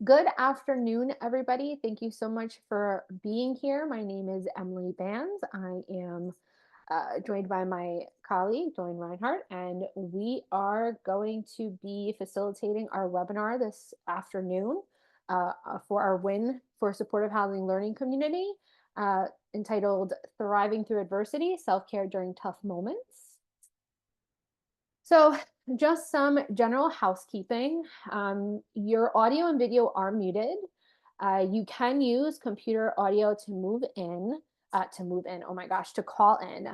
Good afternoon, everybody. Thank you so much for being here. My name is Emily Bands. I am joined by my colleague, Joan Reinhardt, and we are going to be facilitating our webinar this afternoon for our Win for Supportive Housing Learning Community uh, entitled Thriving Through Adversity, Self-Care During Tough Moments. So just some general housekeeping. Your audio and video are muted. You can use computer audio to move in, oh my gosh, to call in.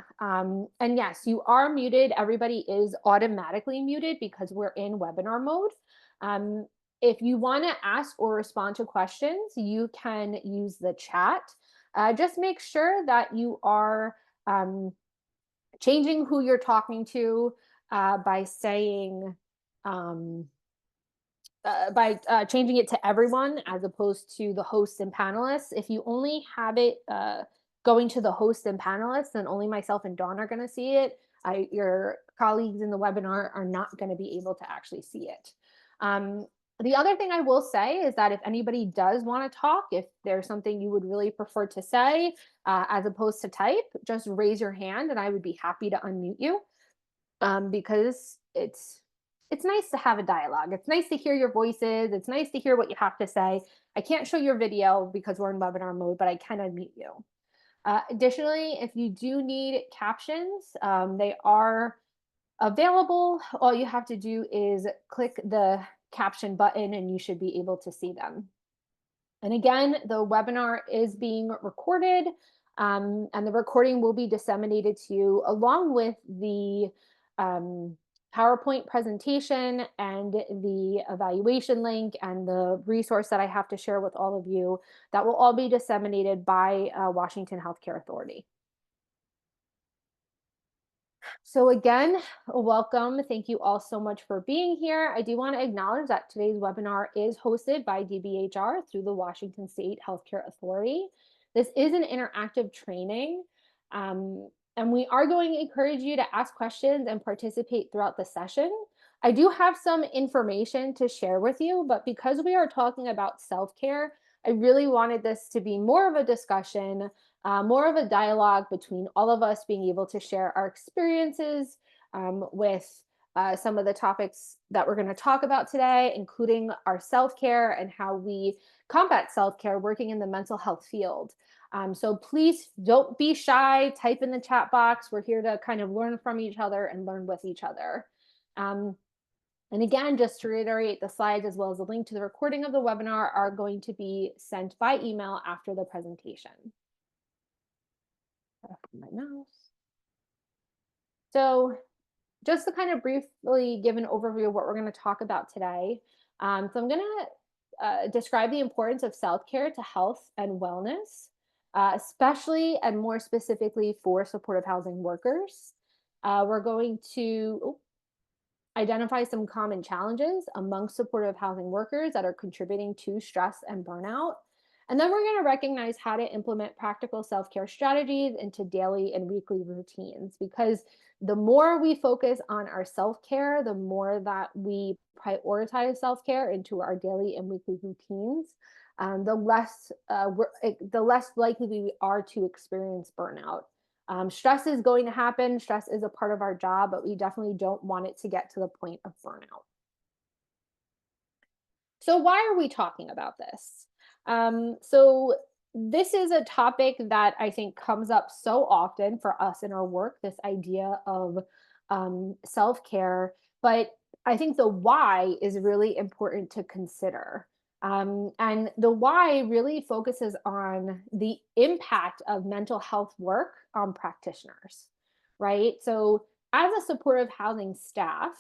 And yes, you are muted. Everybody is automatically muted because we're in webinar mode. Um, if you want to ask or respond to questions, you can use the chat. Just make sure that you are changing who you're talking to by saying, um, by changing it to everyone as opposed to the hosts and panelists. If you only have it going to the hosts and panelists, then only myself and Dawn are going to see it. Your colleagues in the webinar are not going to be able to actually see it. The other thing I will say is that if anybody does want to talk, if there's something you would really prefer to say as opposed to type, just raise your hand and I would be happy to unmute you because it's nice to have a dialogue. It's nice to hear your voices. It's nice to hear what you have to say. I can't show your video because we're in webinar mode, but I can unmute you. Additionally, if you do need captions, they are available. All you have to do is click the caption button and you should be able to see them. And again, the webinar is being recorded and the recording will be disseminated to you along with the PowerPoint presentation and the evaluation link and the resource that I have to share with all of you. That will all be disseminated by Washington Healthcare Authority. So again, welcome. Thank you all so much for being here. I do want to acknowledge that today's webinar is hosted by DBHR through the Washington State Healthcare Authority. This is an interactive training, and we are going to encourage you to ask questions and participate throughout the session. I do have some information to share with you, but because we are talking about self-care, I really wanted this to be more of a discussion, more of a dialogue between all of us being able to share our experiences with some of the topics that we're going to talk about today, including our self-care and how we combat self-care working in the mental health field. So please don't be shy, type in the chat box. We're here to kind of learn from each other and learn with each other. And again, just to reiterate, the slides as well as the link to the recording of the webinar are going to be sent by email after the presentation. My mouse. So just to kind of briefly give an overview of what we're going to talk about today. So I'm going to describe the importance of self-care to health and wellness, especially and more specifically for supportive housing workers. We're going to identify some common challenges among supportive housing workers that are contributing to stress and burnout. And then we're going to recognize how to implement practical self-care strategies into daily and weekly routines, because the more we focus on our self-care, the more that we prioritize self-care into our daily and weekly routines, the less likely we are to experience burnout. Stress is going to happen. Stress is a part of our job, but we definitely don't want it to get to the point of burnout. So why are we talking about this? So this is a topic that I think comes up so often for us in our work, this idea of self-care, but I think the why is really important to consider. And the why really focuses on the impact of mental health work on practitioners, right? So as a supportive housing staff,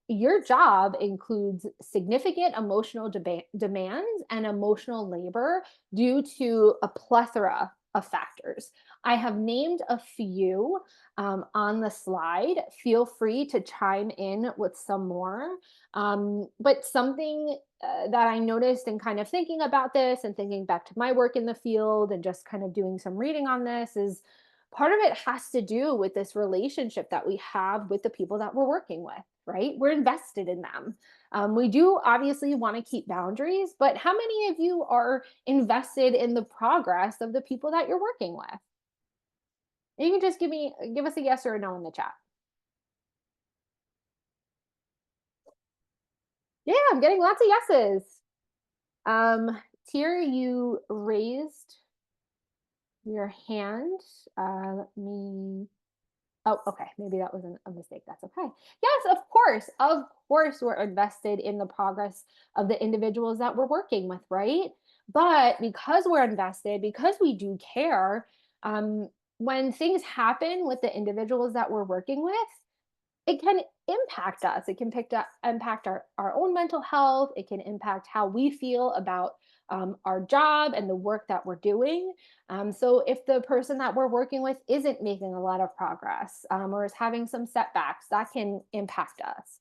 your job includes significant emotional demands and emotional labor due to a plethora of factors. I have named a few on the slide. Feel free to chime in with some more. But something that I noticed in kind of thinking about this and thinking back to my work in the field and just kind of doing some reading on this is part of it has to do with this relationship that we have with the people that we're working with, right? We're invested in them. We do obviously want to keep boundaries, but how many of you are invested in the progress of the people that you're working with? You can just give us a yes or a no in the chat. Yeah, I'm getting lots of yeses. Tier, you raised your hand. Let me. Oh, okay. Maybe that was a mistake. That's okay. Yes, of course. Of course, we're invested in the progress of the individuals that we're working with, right? But because we're invested, because we do care, um, when things happen with the individuals that we're working with, it can impact us. It can impact our own mental health. It can impact how we feel about our job and the work that we're doing. So, if the person that we're working with isn't making a lot of progress or is having some setbacks, that can impact us.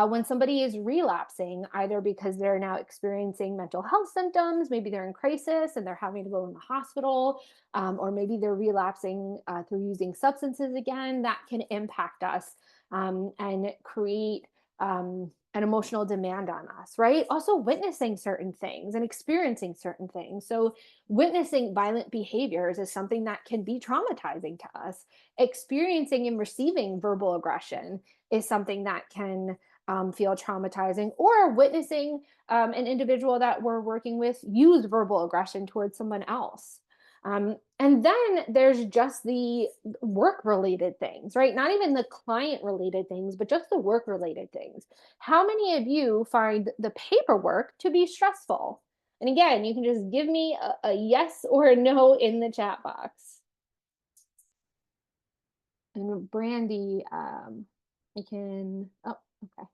When somebody is relapsing, either because they're now experiencing mental health symptoms, maybe they're in crisis and they're having to go in the hospital, or maybe they're relapsing through using substances again, that can impact us and create an emotional demand on us, right? Also, witnessing certain things and experiencing certain things. So, witnessing violent behaviors is something that can be traumatizing to us. Experiencing and receiving verbal aggression is something that can feel traumatizing, or witnessing an individual that we're working with use verbal aggression towards someone else. And then there's just the work related things, right? Not even the client related things, but just the work related things. How many of you find the paperwork to be stressful? And again, you can just give me a yes or a no in the chat box. And Brandy, I can, oh, okay.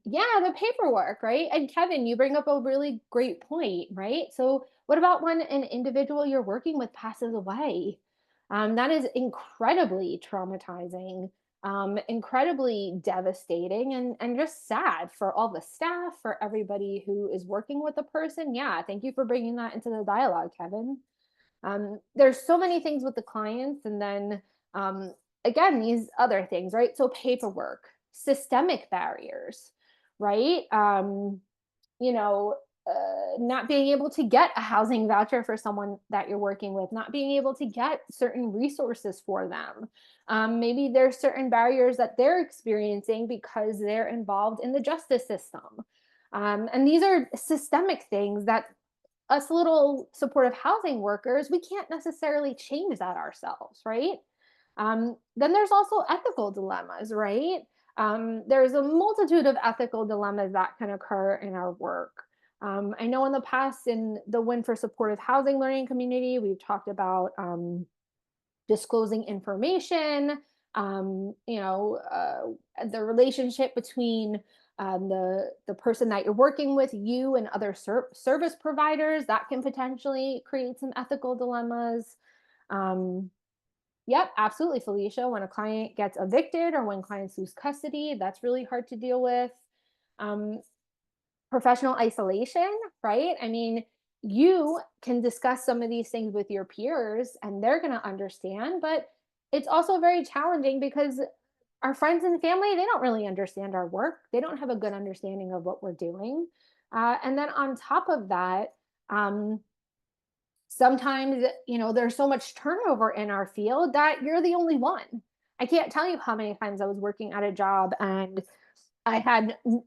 Yeah, the paperwork, right? And Kevin, you bring up a really great point, right? So what about when an individual you're working with passes away? That is incredibly traumatizing, incredibly devastating, and just sad for all the staff, for everybody who is working with the person. Yeah, thank you for bringing that into the dialogue, Kevin. There's so many things with the clients, and then um, again, these other things, right? So paperwork, systemic barriers, right? You know, not being able to get a housing voucher for someone that you're working with, not being able to get certain resources for them. Maybe there's certain barriers that they're experiencing because they're involved in the justice system. And these are systemic things that us little supportive housing workers, we can't necessarily change that ourselves, right? Then there's also ethical dilemmas, right? There's a multitude of ethical dilemmas that can occur in our work. I know in the past, in the Win for Supportive Housing Learning community, we've talked about disclosing information, the relationship between the person that you're working with, you and other service providers, that can potentially create some ethical dilemmas. Um, yep, absolutely, Felicia. When a client gets evicted or when clients lose custody, that's really hard to deal with. Um, Professional isolation, right? I mean, you can discuss some of these things with your peers and they're going to understand, but it's also very challenging because our friends and family, they don't really understand our work. They don't have a good understanding of what we're doing. And then on top of that, um, sometimes, there's so much turnover in our field that you're the only one. I can't tell you how many times I was working at a job and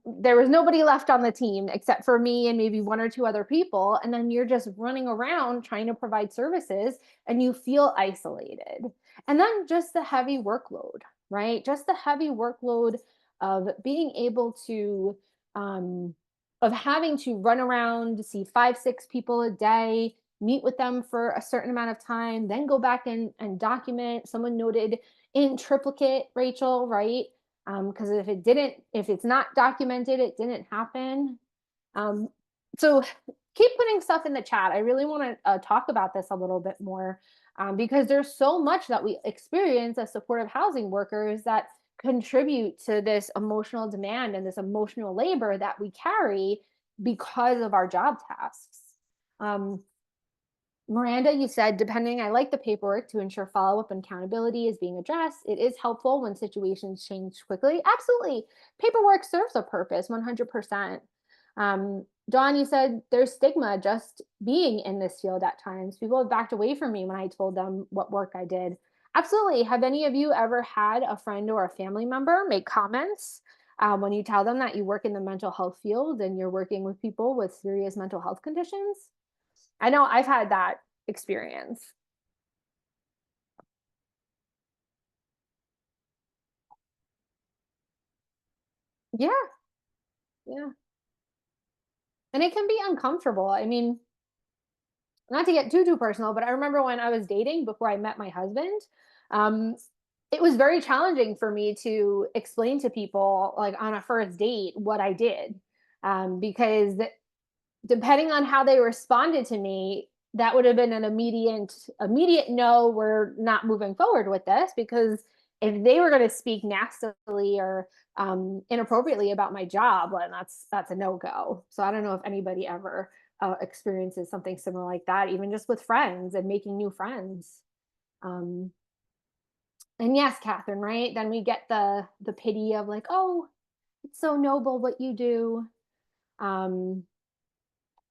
there was nobody left on the team except for me and maybe one or two other people. And then you're just running around trying to provide services and you feel isolated. And then just the heavy workload, right? Just the heavy workload of being able to, of having to run around, see 5, 6 people a day, meet with them for a certain amount of time, then go back and document. Someone noted in triplicate, Rachel, right? Because if it's not documented, it didn't happen. Um, so keep putting stuff in the chat. I really want to talk about this a little bit more because there's so much that we experience as supportive housing workers that contribute to this emotional demand and this emotional labor that we carry because of our job tasks. Um, Miranda, you said, depending, I like the paperwork to ensure follow up and accountability is being addressed. It is helpful when situations change quickly. Absolutely. Paperwork serves a purpose, 100%. Dawn, you said there's stigma just being in this field at times. People have backed away from me when I told them what work I did. Absolutely. Have any of you ever had a friend or a family member make comments when you tell them that you work in the mental health field and you're working with people with serious mental health conditions? I know I've had that experience. Yeah, yeah. And it can be uncomfortable. I mean, not to get too personal, but I remember when I was dating before I met my husband, um, it was very challenging for me to explain to people, like on a first date, what I did, because depending on how they responded to me, that would have been an immediate no, we're not moving forward with this. Because if they were going to speak nastily or inappropriately about my job, well, that's a no go. So I don't know if anybody ever experiences something similar like that, even just with friends and making new friends. Um, and yes, Catherine, right? Then we get the pity of like, oh, it's so noble what you do. Um,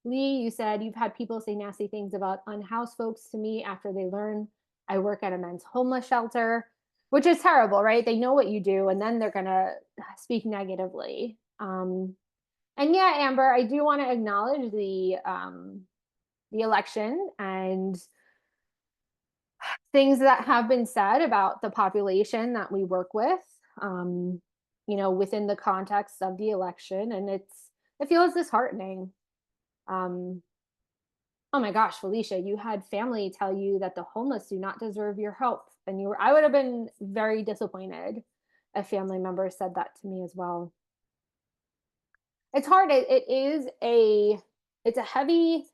Lee, you said you've had people say nasty things about unhoused folks to me after they learn I work at a men's homeless shelter, which is terrible, right? They know what you do and then they're going to speak negatively. And yeah, Amber, I do want to acknowledge the election and things that have been said about the population that we work with, um, within the context of the election. And it feels disheartening. Um, Oh my gosh, Felicia, you had family tell you that the homeless do not deserve your help. And I would have been very disappointed if family members said that to me as well. It's hard. It's a heavy,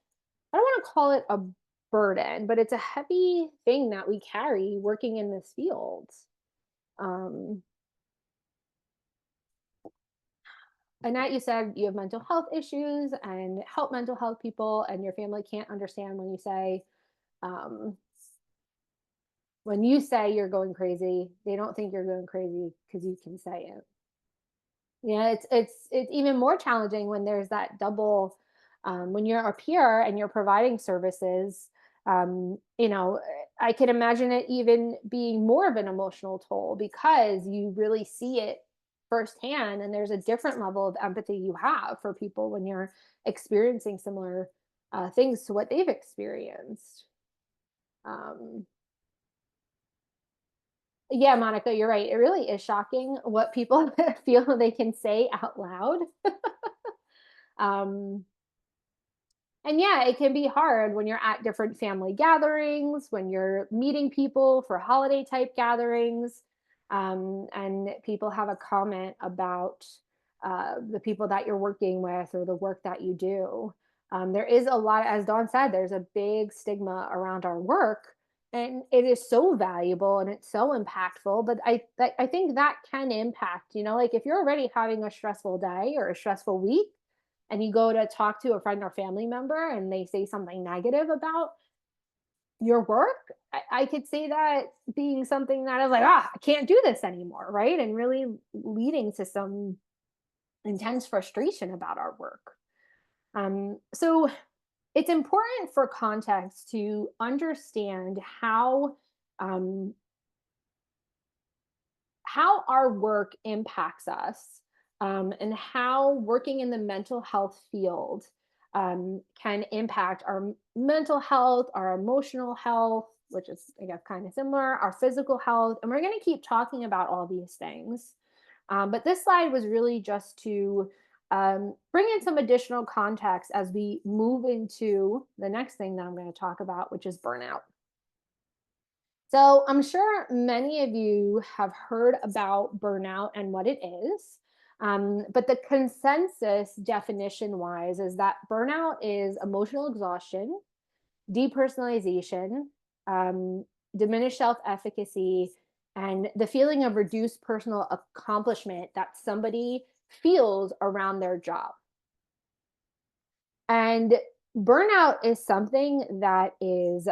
I don't want to call it a burden, but it's a heavy thing that we carry working in this field. Um, Annette, you said you have mental health issues and help mental health people, and your family can't understand um, when you say you're going crazy, they don't think you're going crazy because you can say it. Yeah, it's even more challenging when there's that double, when you're a peer and you're providing services. I can imagine it even being more of an emotional toll because you really see it firsthand, and there's a different level of empathy you have for people when you're experiencing similar things to what they've experienced. Um, Yeah, Monica, you're right. It really is shocking what people feel they can say out loud. Um, and yeah, it can be hard when you're at different family gatherings, when you're meeting people for holiday type gatherings, and people have a comment about the people that you're working with or the work that you do. There is a lot, as Dawn said, there's a big stigma around our work, and it is so valuable and it's so impactful. But I think that can impact, like if you're already having a stressful day or a stressful week and you go to talk to a friend or family member and they say something negative about your work, I could see that being something that is like, I can't do this anymore, right? And really leading to some intense frustration about our work. So it's important for context to understand um, how our work impacts us, and how working in the mental health field can impact our mental health, our emotional health, which is, I guess, kind of similar, our physical health. And we're going to keep talking about all these things. But this slide was really just to bring in some additional context as we move into the next thing that I'm going to talk about, which is burnout. So I'm sure many of you have heard about burnout and what it is. But the consensus definition wise is that burnout is emotional exhaustion, depersonalization, um, diminished self efficacy, and the feeling of reduced personal accomplishment that somebody feels around their job. And Burnout is something that is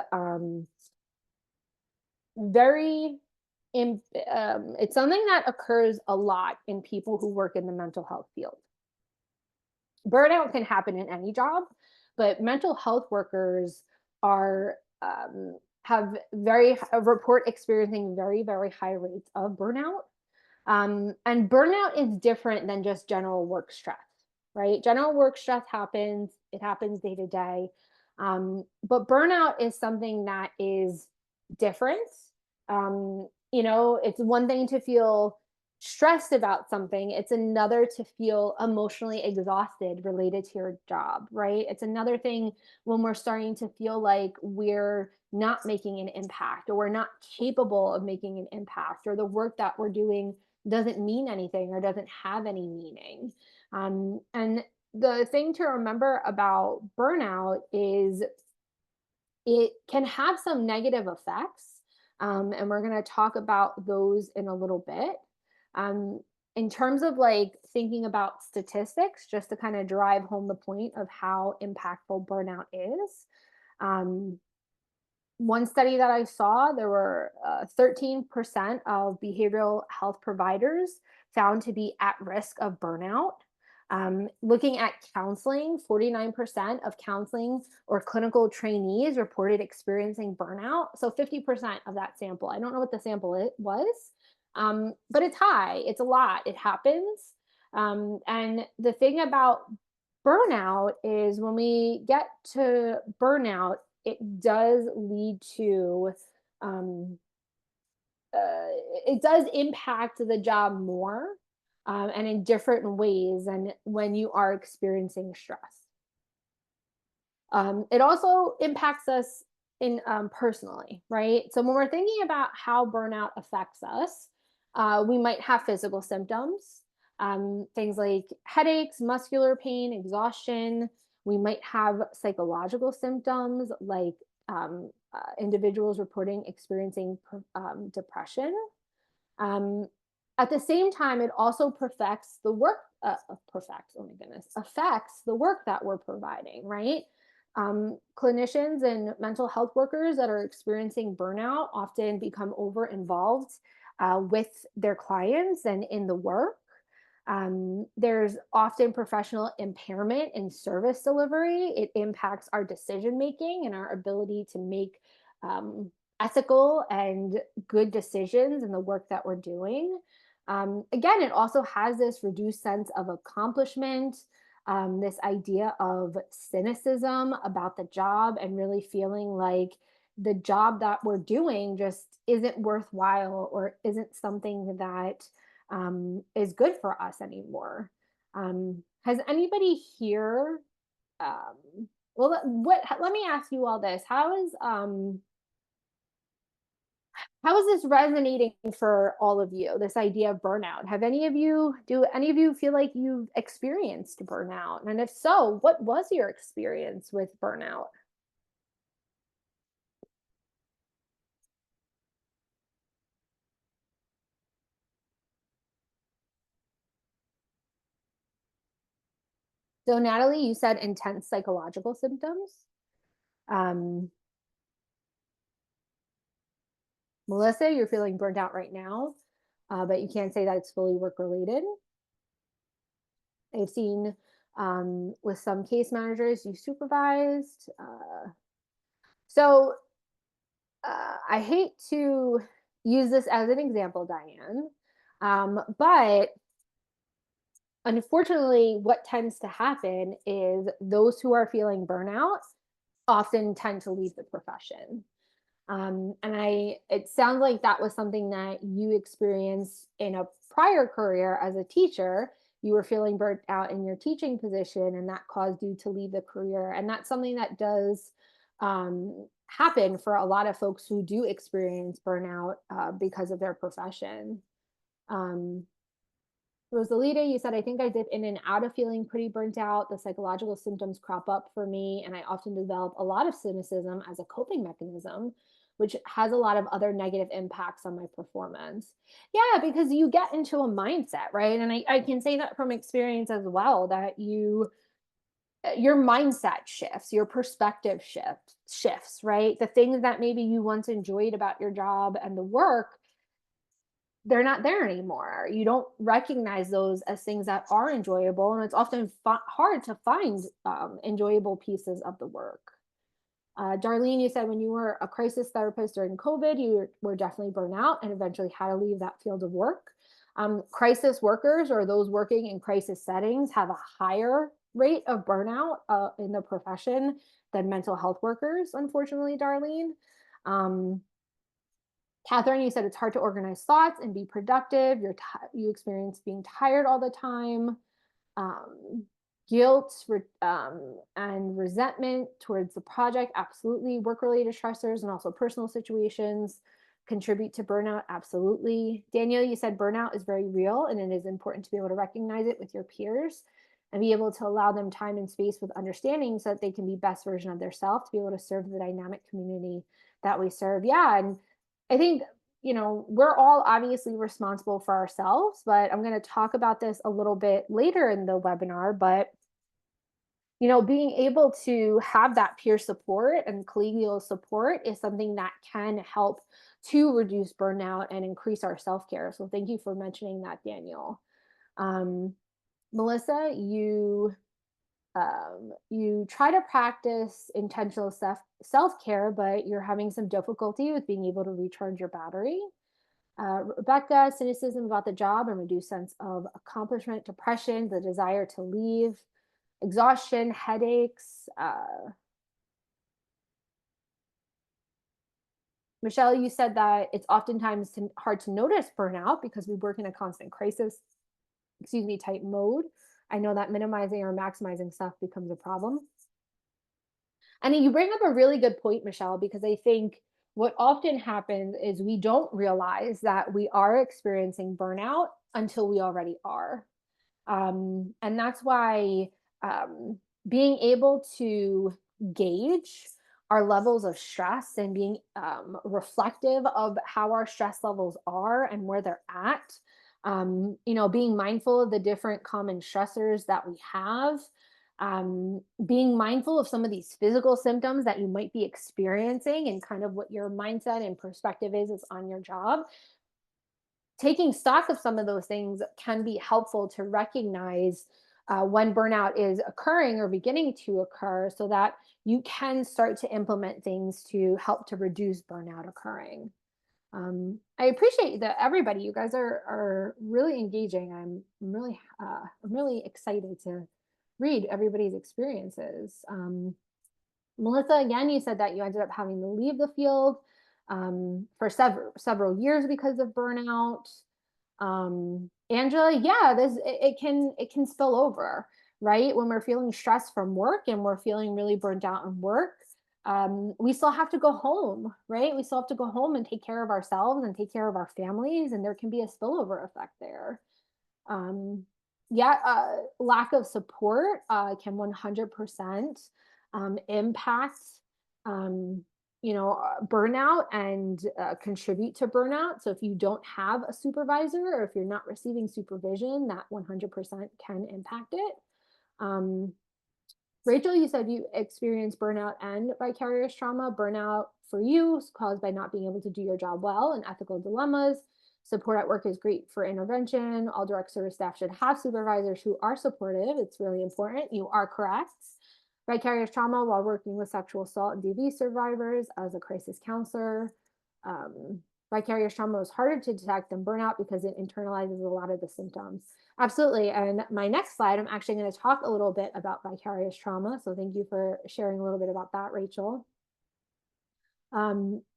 very in it's something that occurs a lot in people who work in the mental health field. Burnout can happen in any job, but mental health workers are have report experiencing very high rates of burnout. And burnout is different than just general work stress, right? General work stress happens, it happens day to day. But burnout is something that is different. It's one thing to feel stressed about something, it's another to feel emotionally exhausted related to your job, right? It's another thing when we're starting to feel like we're not making an impact or we're not capable of making an impact or the work that we're doing doesn't mean anything or doesn't have any meaning. And the thing to remember about burnout is it can have some negative effects. And we're going to talk about those in a little bit. Um, in terms of like thinking about statistics, just to kind of drive home the point of how impactful burnout is. Um, One study that I saw, there were 13% of behavioral health providers found to be at risk of burnout. Looking at counseling, 49% of counseling or clinical trainees reported experiencing burnout. So 50% of that sample. I don't know what the sample was, but it's high. It's a lot. It happens. And the thing about burnout is when we get to burnout, it does lead to um, it does impact the job more and in different ways than when you are experiencing stress. It also impacts us in personally, right? So when we're thinking about how burnout affects us, we might have physical symptoms, things like headaches, muscular pain, exhaustion. We might have psychological symptoms like individuals reporting experiencing depression. Um, at the same time, it also perfects the work, perfects, oh my goodness, affects the work that we're providing, right? Clinicians and mental health workers that are experiencing burnout often become over involved with their clients and in the work. There's often professional impairment in service delivery. It impacts our decision making and our ability to make um, ethical and good decisions in the work that we're doing. Again, it also has this reduced sense of accomplishment, this idea of cynicism about the job and really feeling like the job that we're doing just isn't worthwhile or isn't something that is good for us anymore. Has anybody here? Well, let me ask you all this: how is this resonating for all of you? This idea of burnout. Do any of you feel like you've experienced burnout? And if so, what was your experience with burnout? So, Natalie, you said intense psychological symptoms. Um, Melissa, you're feeling burnt out right now, but you can't say that it's fully work related. I've seen with some case managers you supervised. So I hate to use this as an example, Diane, but unfortunately, what tends to happen is those who are feeling burnout often tend to leave the profession. It sounds like that was something that you experienced in a prior career as a teacher. You were feeling burnt out in your teaching position, and that caused you to leave the career. And that's something that does happen for a lot of folks who do experience burnout because of their profession. Um, Rosalita, you said, I think I dip in and out of feeling pretty burnt out. The psychological symptoms crop up for me, and I often develop a lot of cynicism as a coping mechanism, which has a lot of other negative impacts on my performance. Yeah, because you get into a mindset, right? And I can say that from experience as well, that your mindset shifts, your perspective shifts, right? The things that maybe you once enjoyed about your job and the work, they're not there anymore. You don't recognize those as things that are enjoyable, and it's often hard to find enjoyable pieces of the work. Darlene, you said when you were a crisis therapist during COVID, you were definitely burnt out and eventually had to leave that field of work. Crisis workers, or those working in crisis settings, have a higher rate of burnout in the profession than mental health workers, unfortunately, Darlene. Um, Catherine, you said it's hard to organize thoughts and be productive. You experience being tired all the time. Um, Guilt and resentment towards the project, absolutely. Work-related stressors and also personal situations contribute to burnout, absolutely. Daniel, you said burnout is very real, and it is important to be able to recognize it with your peers and be able to allow them time and space with understanding so that they can be best version of themselves to be able to serve the dynamic community that we serve. Yeah, and I think, we're all obviously responsible for ourselves, but I'm going to talk about this a little bit later in the webinar. But, being able to have that peer support and collegial support is something that can help to reduce burnout and increase our self-care. So thank you for mentioning that, Daniel. Um, Melissa, you try to practice intentional self-care, but you're having some difficulty with being able to recharge your battery. Rebecca, cynicism about the job and reduced sense of accomplishment, depression, the desire to leave, exhaustion, headaches. Michelle, you said that it's oftentimes hard to notice burnout because we work in a constant crisis, type mode. I know that minimizing or maximizing stuff becomes a problem. And you bring up a really good point, Michelle, because I think what often happens is we don't realize that we are experiencing burnout until we already are. And that's why being able to gauge our levels of stress and being reflective of how our stress levels are and where they're at, being mindful of the different common stressors that we have, being mindful of some of these physical symptoms that you might be experiencing and kind of what your mindset and perspective is on your job. Taking stock of some of those things can be helpful to recognize when burnout is occurring or beginning to occur so that you can start to implement things to help to reduce burnout occurring. I appreciate that everybody. You guys are really engaging. I'm really excited to read everybody's experiences. Melissa, again, you said that you ended up having to leave the field for several years because of burnout. Angela, yeah, it can spill over, right? When we're feeling stressed from work and we're feeling really burnt out on work, we still have to go home, right? We still have to go home and take care of ourselves and take care of our families, and there can be a spillover effect there. Yeah, lack of support can 100% impact, burnout and contribute to burnout. So if you don't have a supervisor or if you're not receiving supervision, that 100% can impact it. Rachel, you said you experienced burnout and vicarious trauma. Burnout for you is caused by not being able to do your job well and ethical dilemmas. Support at work is great for intervention. All direct service staff should have supervisors who are supportive. It's really important. You are correct. Vicarious trauma while working with sexual assault and DV survivors as a crisis counselor. Vicarious trauma is harder to detect than burnout because it internalizes a lot of the symptoms. Absolutely. And my next slide, I'm actually going to talk a little bit about vicarious trauma. So thank you for sharing a little bit about that, Rachel.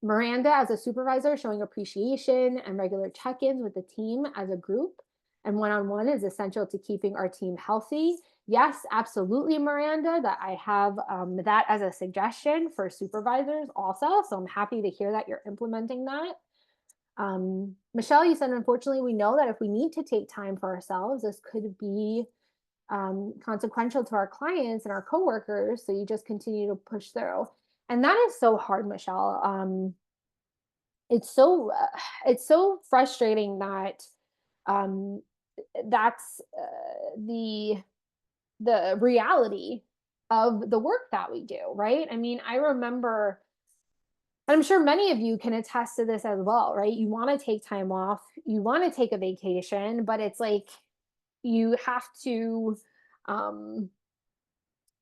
Miranda, as a supervisor, showing appreciation and regular check-ins with the team as a group and one-on-one is essential to keeping our team healthy. Yes, absolutely, Miranda, that I have that as a suggestion for supervisors also. So I'm happy to hear that you're implementing that. Michelle, you said, unfortunately, we know that if we need to take time for ourselves, this could be consequential to our clients and our coworkers. So you just continue to push through. And that is so hard, Michelle. It's so frustrating that that's the reality of the work that we do, right? I mean, I remember, I'm sure many of you can attest to this as well, right? You want to take time off, you want to take a vacation, but it's like you have to, um,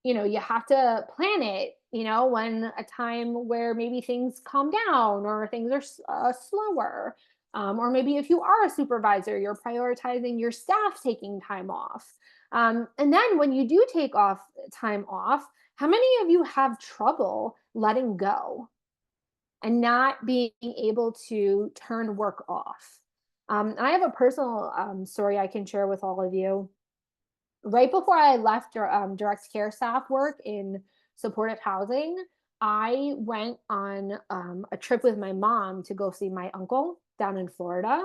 you have to plan it, when a time where maybe things calm down or things are slower. Or maybe if you are a supervisor, you're prioritizing your staff taking time off. And then when you do take off time off, how many of you have trouble letting go and not being able to turn work off? And I have a personal story I can share with all of you. Right before I left direct care staff work in supportive housing, I went on a trip with my mom to go see my uncle down in Florida.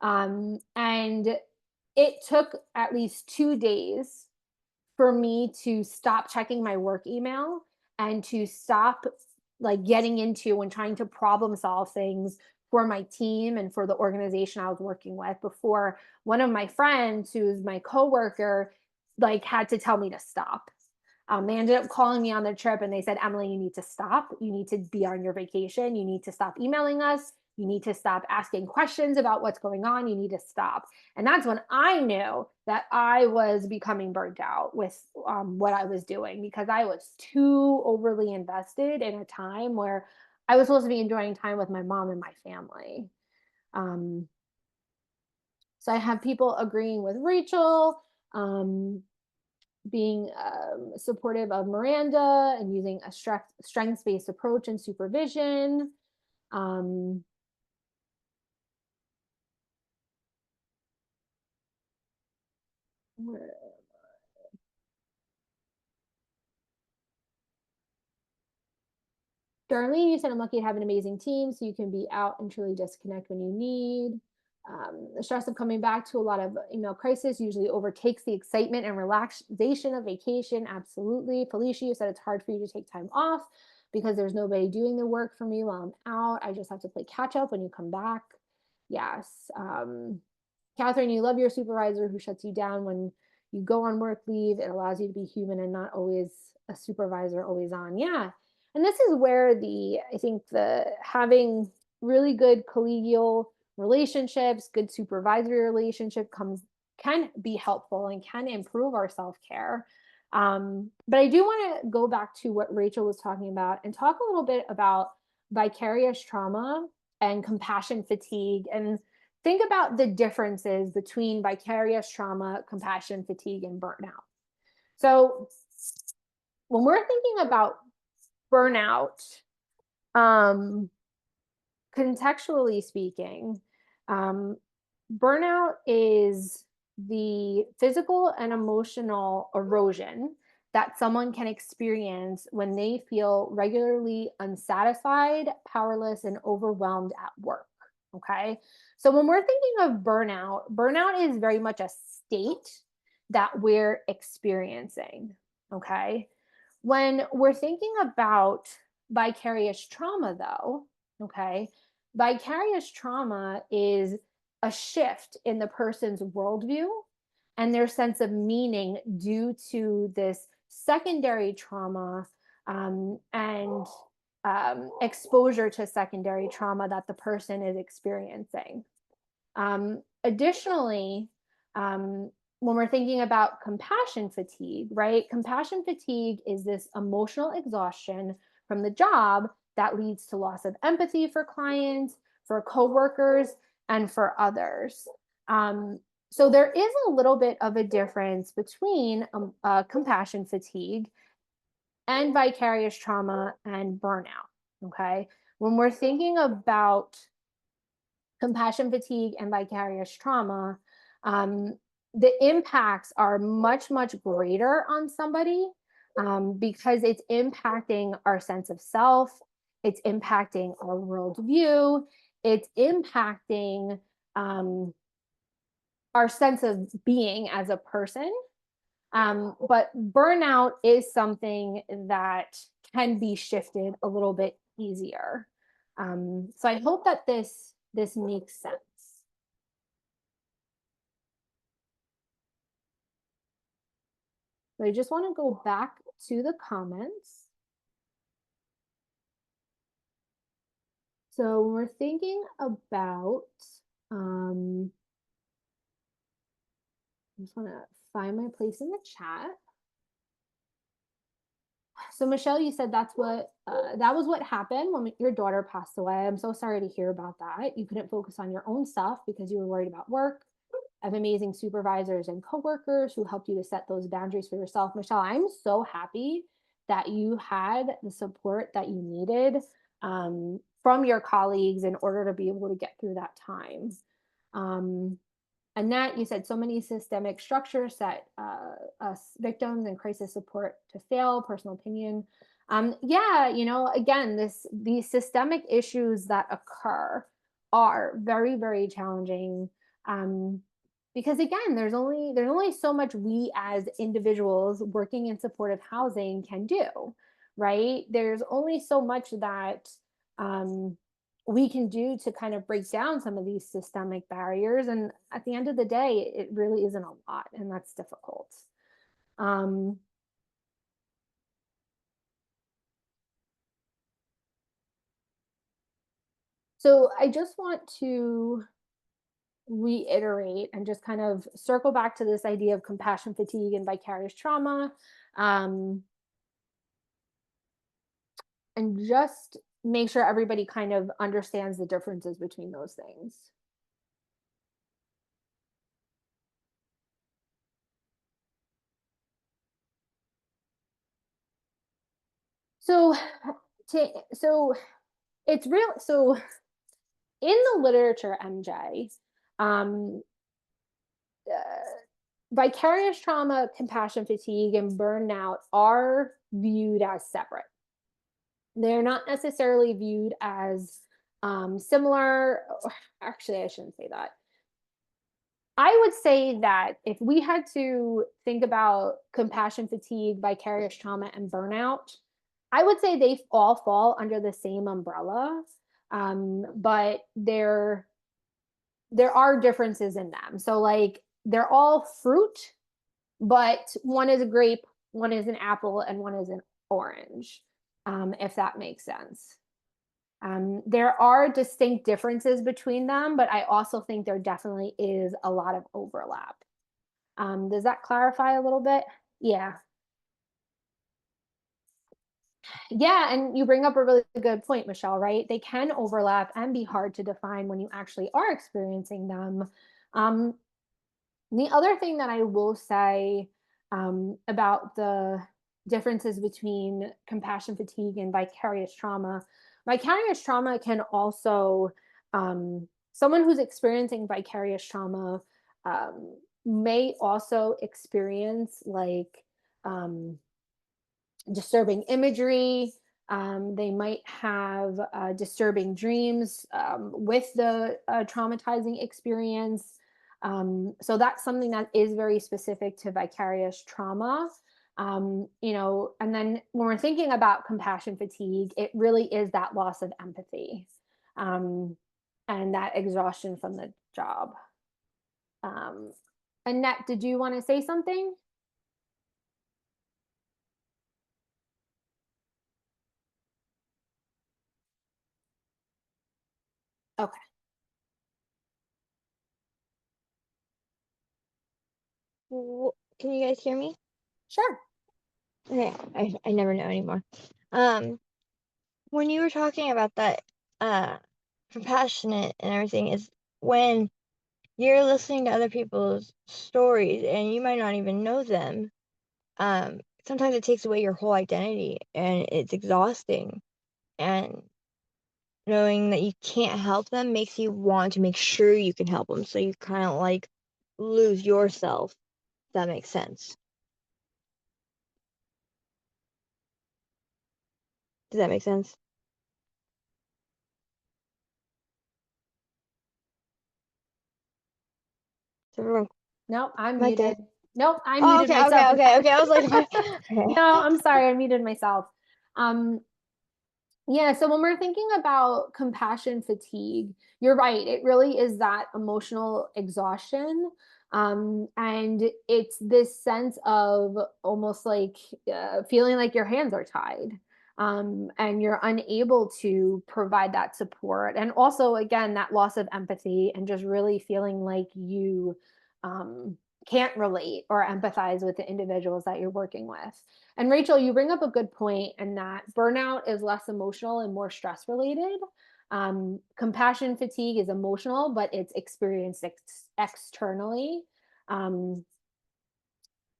And it took at least 2 days for me to stop checking my work email and to stop like getting into and trying to problem solve things for my team and for the organization I was working with before one of my friends who's my coworker like had to tell me to stop. They ended up calling me on the trip and they said, Emily, you need to stop. You need to be on your vacation. You need to stop emailing us. You need to stop asking questions about what's going on. You need to stop. And that's when I knew that I was becoming burnt out with what I was doing because I was too overly invested in a time where I was supposed to be enjoying time with my mom and my family. Um, so I have people agreeing with Rachel. Being supportive of Miranda and using a strengths-based approach and supervision. Um, Darlene, you said I'm lucky to have an amazing team, so you can be out and truly disconnect when you need. The stress of coming back to a lot of email crisis usually overtakes the excitement and relaxation of vacation. Absolutely. Felicia, you said it's hard for you to take time off because there's nobody doing the work for me while I'm out. I just have to play catch up when you come back. Yes. Catherine, you love your supervisor who shuts you down when you go on work leave. It allows you to be human and not always a supervisor always on. Yeah. And this is where I think the having really good collegial relationships, good supervisory relationship can be helpful and can improve our self-care. But I do want to go back to what Rachel was talking about and talk a little bit about vicarious trauma and compassion fatigue and think about the differences between vicarious trauma, compassion fatigue, and burnout. So when we're thinking about burnout, um, contextually speaking, um, burnout is the physical and emotional erosion that someone can experience when they feel regularly unsatisfied, powerless, and overwhelmed at work. Okay. So when we're thinking of burnout, burnout is very much a state that we're experiencing. Okay. When we're thinking about vicarious trauma, though, okay, vicarious trauma is a shift in the person's worldview and their sense of meaning due to this secondary trauma and exposure to secondary trauma that the person is experiencing. Additionally, when we're thinking about compassion fatigue, right? Compassion fatigue is this emotional exhaustion from the job that leads to loss of empathy for clients, for coworkers, and for others. So there is a little bit of a difference between compassion fatigue and vicarious trauma and burnout. Okay. When we're thinking about compassion fatigue and vicarious trauma, um, the impacts are much, much greater on somebody because it's impacting our sense of self, it's impacting our worldview, it's impacting our sense of being as a person. But burnout is something that can be shifted a little bit easier. So I hope that this makes sense. So I just want to go back to the comments. So when we're thinking about, I just want to find my place in the chat. So Michelle, you said that was what happened when your daughter passed away. I'm so sorry to hear about that. You couldn't focus on your own stuff because you were worried about work. I have amazing supervisors and coworkers who helped you to set those boundaries for yourself. Michelle, I'm so happy that you had the support that you needed from your colleagues in order to be able to get through that time. Annette, you said so many systemic structures set us victims and crisis support to fail. Personal opinion. Yeah, again, these systemic issues that occur are very, very challenging. Because again, there's only so much we as individuals working in supportive housing can do, right? There's only so much that we can do to kind of break down some of these systemic barriers. And at the end of the day, it really isn't a lot, and that's difficult. So I just want to reiterate and just kind of circle back to this idea of compassion fatigue and vicarious trauma. And just make sure everybody kind of understands the differences between those things. So, so it's real. So in the literature, MJ, um, vicarious trauma, compassion fatigue, and burnout are viewed as separate. They're not necessarily viewed as similar. Actually, I shouldn't say that. I would say that if we had to think about compassion fatigue, vicarious trauma, and burnout, I would say they all fall under the same umbrella. But there are differences in them. So like they're all fruit, but one is a grape, one is an apple, and one is an orange, if that makes sense. There are distinct differences between them, but I also think there definitely is a lot of overlap. Does that clarify a little bit? Yeah. Yeah, and you bring up a really good point, Michelle, right? They can overlap and be hard to define when you actually are experiencing them. Um, the other thing that I will say about the differences between compassion fatigue and vicarious trauma can also, someone who's experiencing vicarious trauma may also experience like disturbing imagery. They might have disturbing dreams with the traumatizing experience. So that's something that is very specific to vicarious trauma. And then when we're thinking about compassion fatigue, it really is that loss of empathy and that exhaustion from the job. Annette, did you want to say something? Okay. Can you guys hear me? Sure. Okay, I never know anymore. When you were talking about that, compassionate and everything is when you're listening to other people's stories and you might not even know them. Sometimes it takes away your whole identity and it's exhausting. And knowing that you can't help them makes you want to make sure you can help them. So you kind of like lose yourself. If that makes sense. Does that make sense? Is everyone? No, I'm Am I dead? muted. Nope, I Oh, muted okay, myself. okay, okay, okay. I was like, okay. No, I'm sorry, I muted myself. Um, yeah, so when we're thinking about compassion fatigue, you're right. It really is that emotional exhaustion. And it's this sense of almost like feeling like your hands are tied, and you're unable to provide that support. And also, again, that loss of empathy and just really feeling like you um, can't relate or empathize with the individuals that you're working with. And Rachel, you bring up a good point in that burnout is less emotional and more stress related. Compassion fatigue is emotional, but it's experienced externally. Um,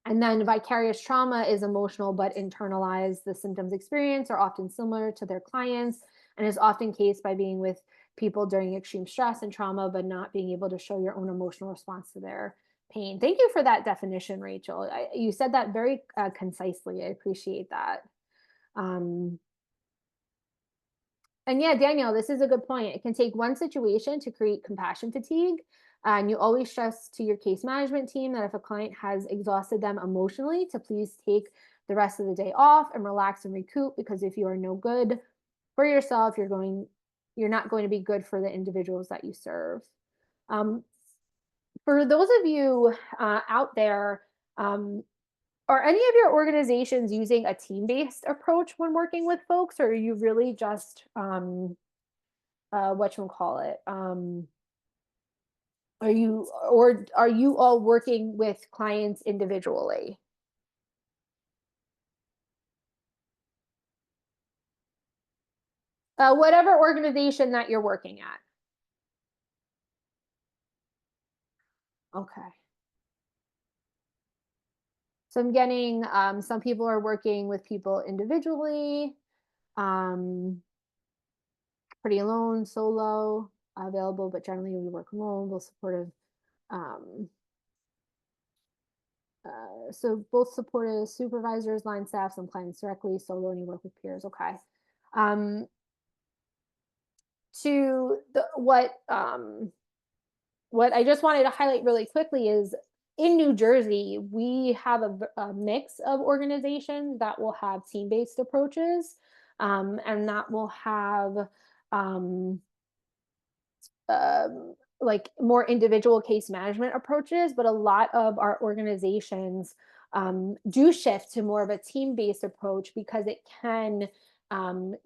and then vicarious trauma is emotional but internalized. The symptoms experienced are often similar to their clients and is often cased by being with people during extreme stress and trauma, but not being able to show your own emotional response to their pain. Thank you for that definition, Rachel. You said that very concisely. I appreciate that. Um, and yeah, Danielle, this is a good point. It can take one situation to create compassion fatigue. And you always stress to your case management team that if a client has exhausted them emotionally, to please take the rest of the day off and relax and recoup, because if you are no good for yourself, you're not going to be good for the individuals that you serve. Um, for those of you out there, um, are any of your organizations using a team-based approach when working with folks, or are you really just what you call it? Are you all working with clients individually? Whatever organization that you're working at. Okay. So I'm getting some people are working with people individually, um, pretty alone, solo, available, but generally we work alone, both supportive. Um, so both supportive supervisors, line staff, some clients directly, solo, and you work with peers. Okay. Um, to the what I just wanted to highlight really quickly is in New Jersey, we have a mix of organizations that will have team-based approaches, and that will have um, like more individual case management approaches, but a lot of our organizations do shift to more of a team-based approach because it can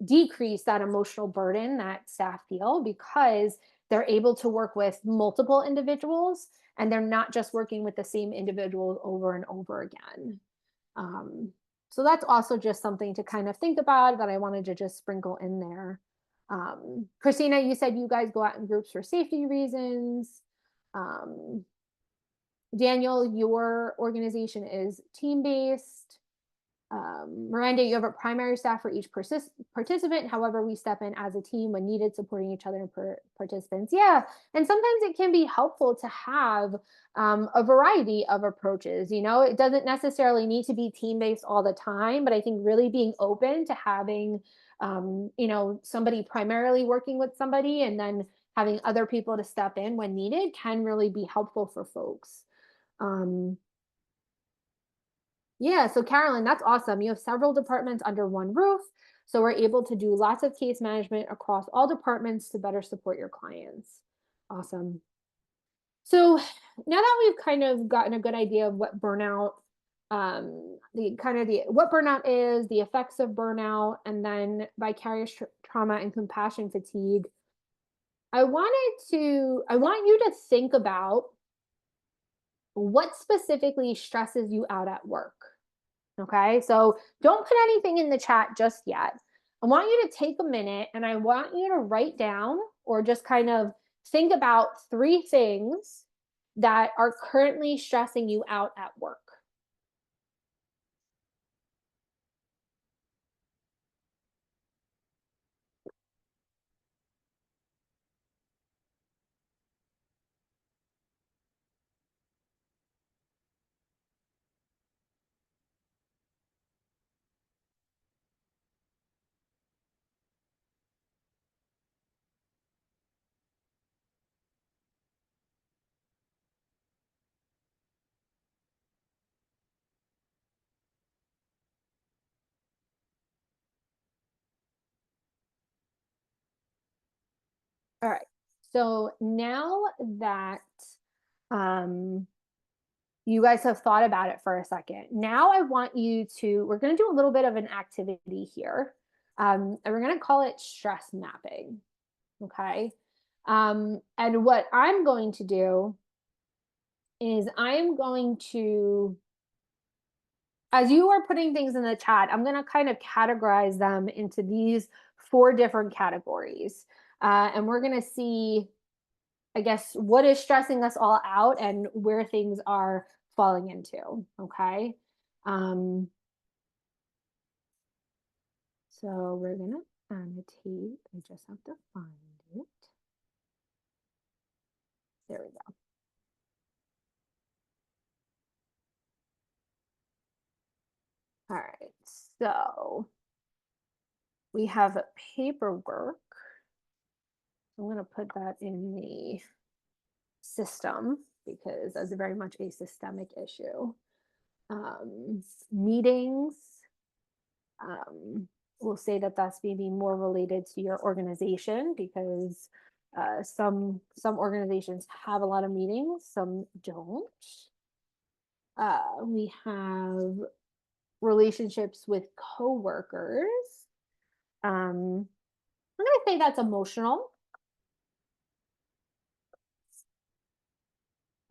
decrease that emotional burden that staff feel, because they're able to work with multiple individuals and they're not just working with the same individuals over and over again. Um, so that's also just something to kind of think about that I wanted to just sprinkle in there. Christina, you said you guys go out in groups for safety reasons. Um, Daniel, your organization is team based. Miranda, you have a primary staff for each participant. However, we step in as a team when needed, supporting each other and participants. Yeah, and sometimes it can be helpful to have a variety of approaches. You know, it doesn't necessarily need to be team based all the time, but I think really being open to having, somebody primarily working with somebody and then having other people to step in when needed can really be helpful for folks. Um, yeah, so Carolyn, that's awesome. You have several departments under one roof. So we're able to do lots of case management across all departments to better support your clients. Awesome. So now that we've kind of gotten a good idea of what burnout, the what burnout is, the effects of burnout, and then vicarious trauma and compassion fatigue, I want you to think about what specifically stresses you out at work. Okay, so don't put anything in the chat just yet. I want you to take a minute and I want you to write down or just kind of think about three things that are currently stressing you out at work. All right. So now that um, You guys have thought about it for a second. Now I want you to, we're going to do a little bit of an activity here. And we're going to call it stress mapping. Okay. And what I'm going to do is I'm going to, as you are putting things in the chat, I'm going to kind of categorize them into these 4 different categories. And we're going to see, I guess, what is stressing us all out and where things are falling into. Okay. So we're going to annotate. I just have to find it. There we go. All right. So we have paperwork. I'm going to put that in the system because that's very much a systemic issue. Meetings, we'll say that that's maybe more related to your organization because some organizations have a lot of meetings, some don't. We have relationships with coworkers. I'm going to say that's emotional.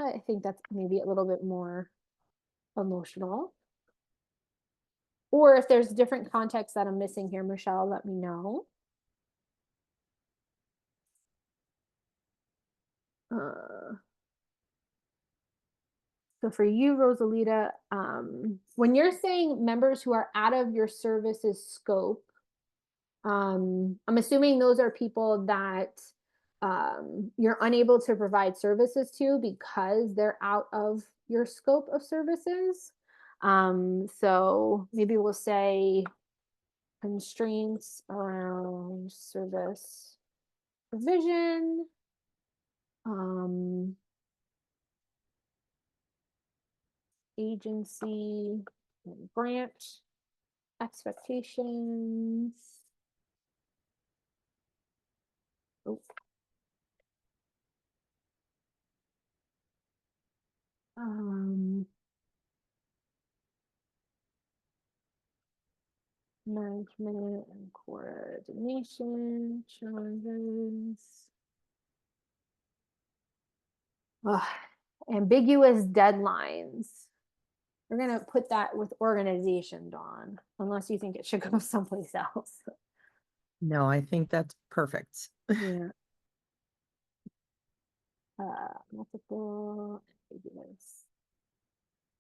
I think that's maybe a little bit more emotional. Or if there's different context that I'm missing here, Michelle, let me know. So for you, Rosalita, when you're saying members who are out of your services scope, I'm assuming those are people that you're unable to provide services to because they're out of your scope of services. So maybe we'll say constraints around service provision, agency, and branch expectations. Oh. Management and coordination challenges. Ugh, ambiguous deadlines. We're going to put that with organization, Dawn, unless you think it should go someplace else. No, I think that's perfect. Yeah. Multiple ambiguous.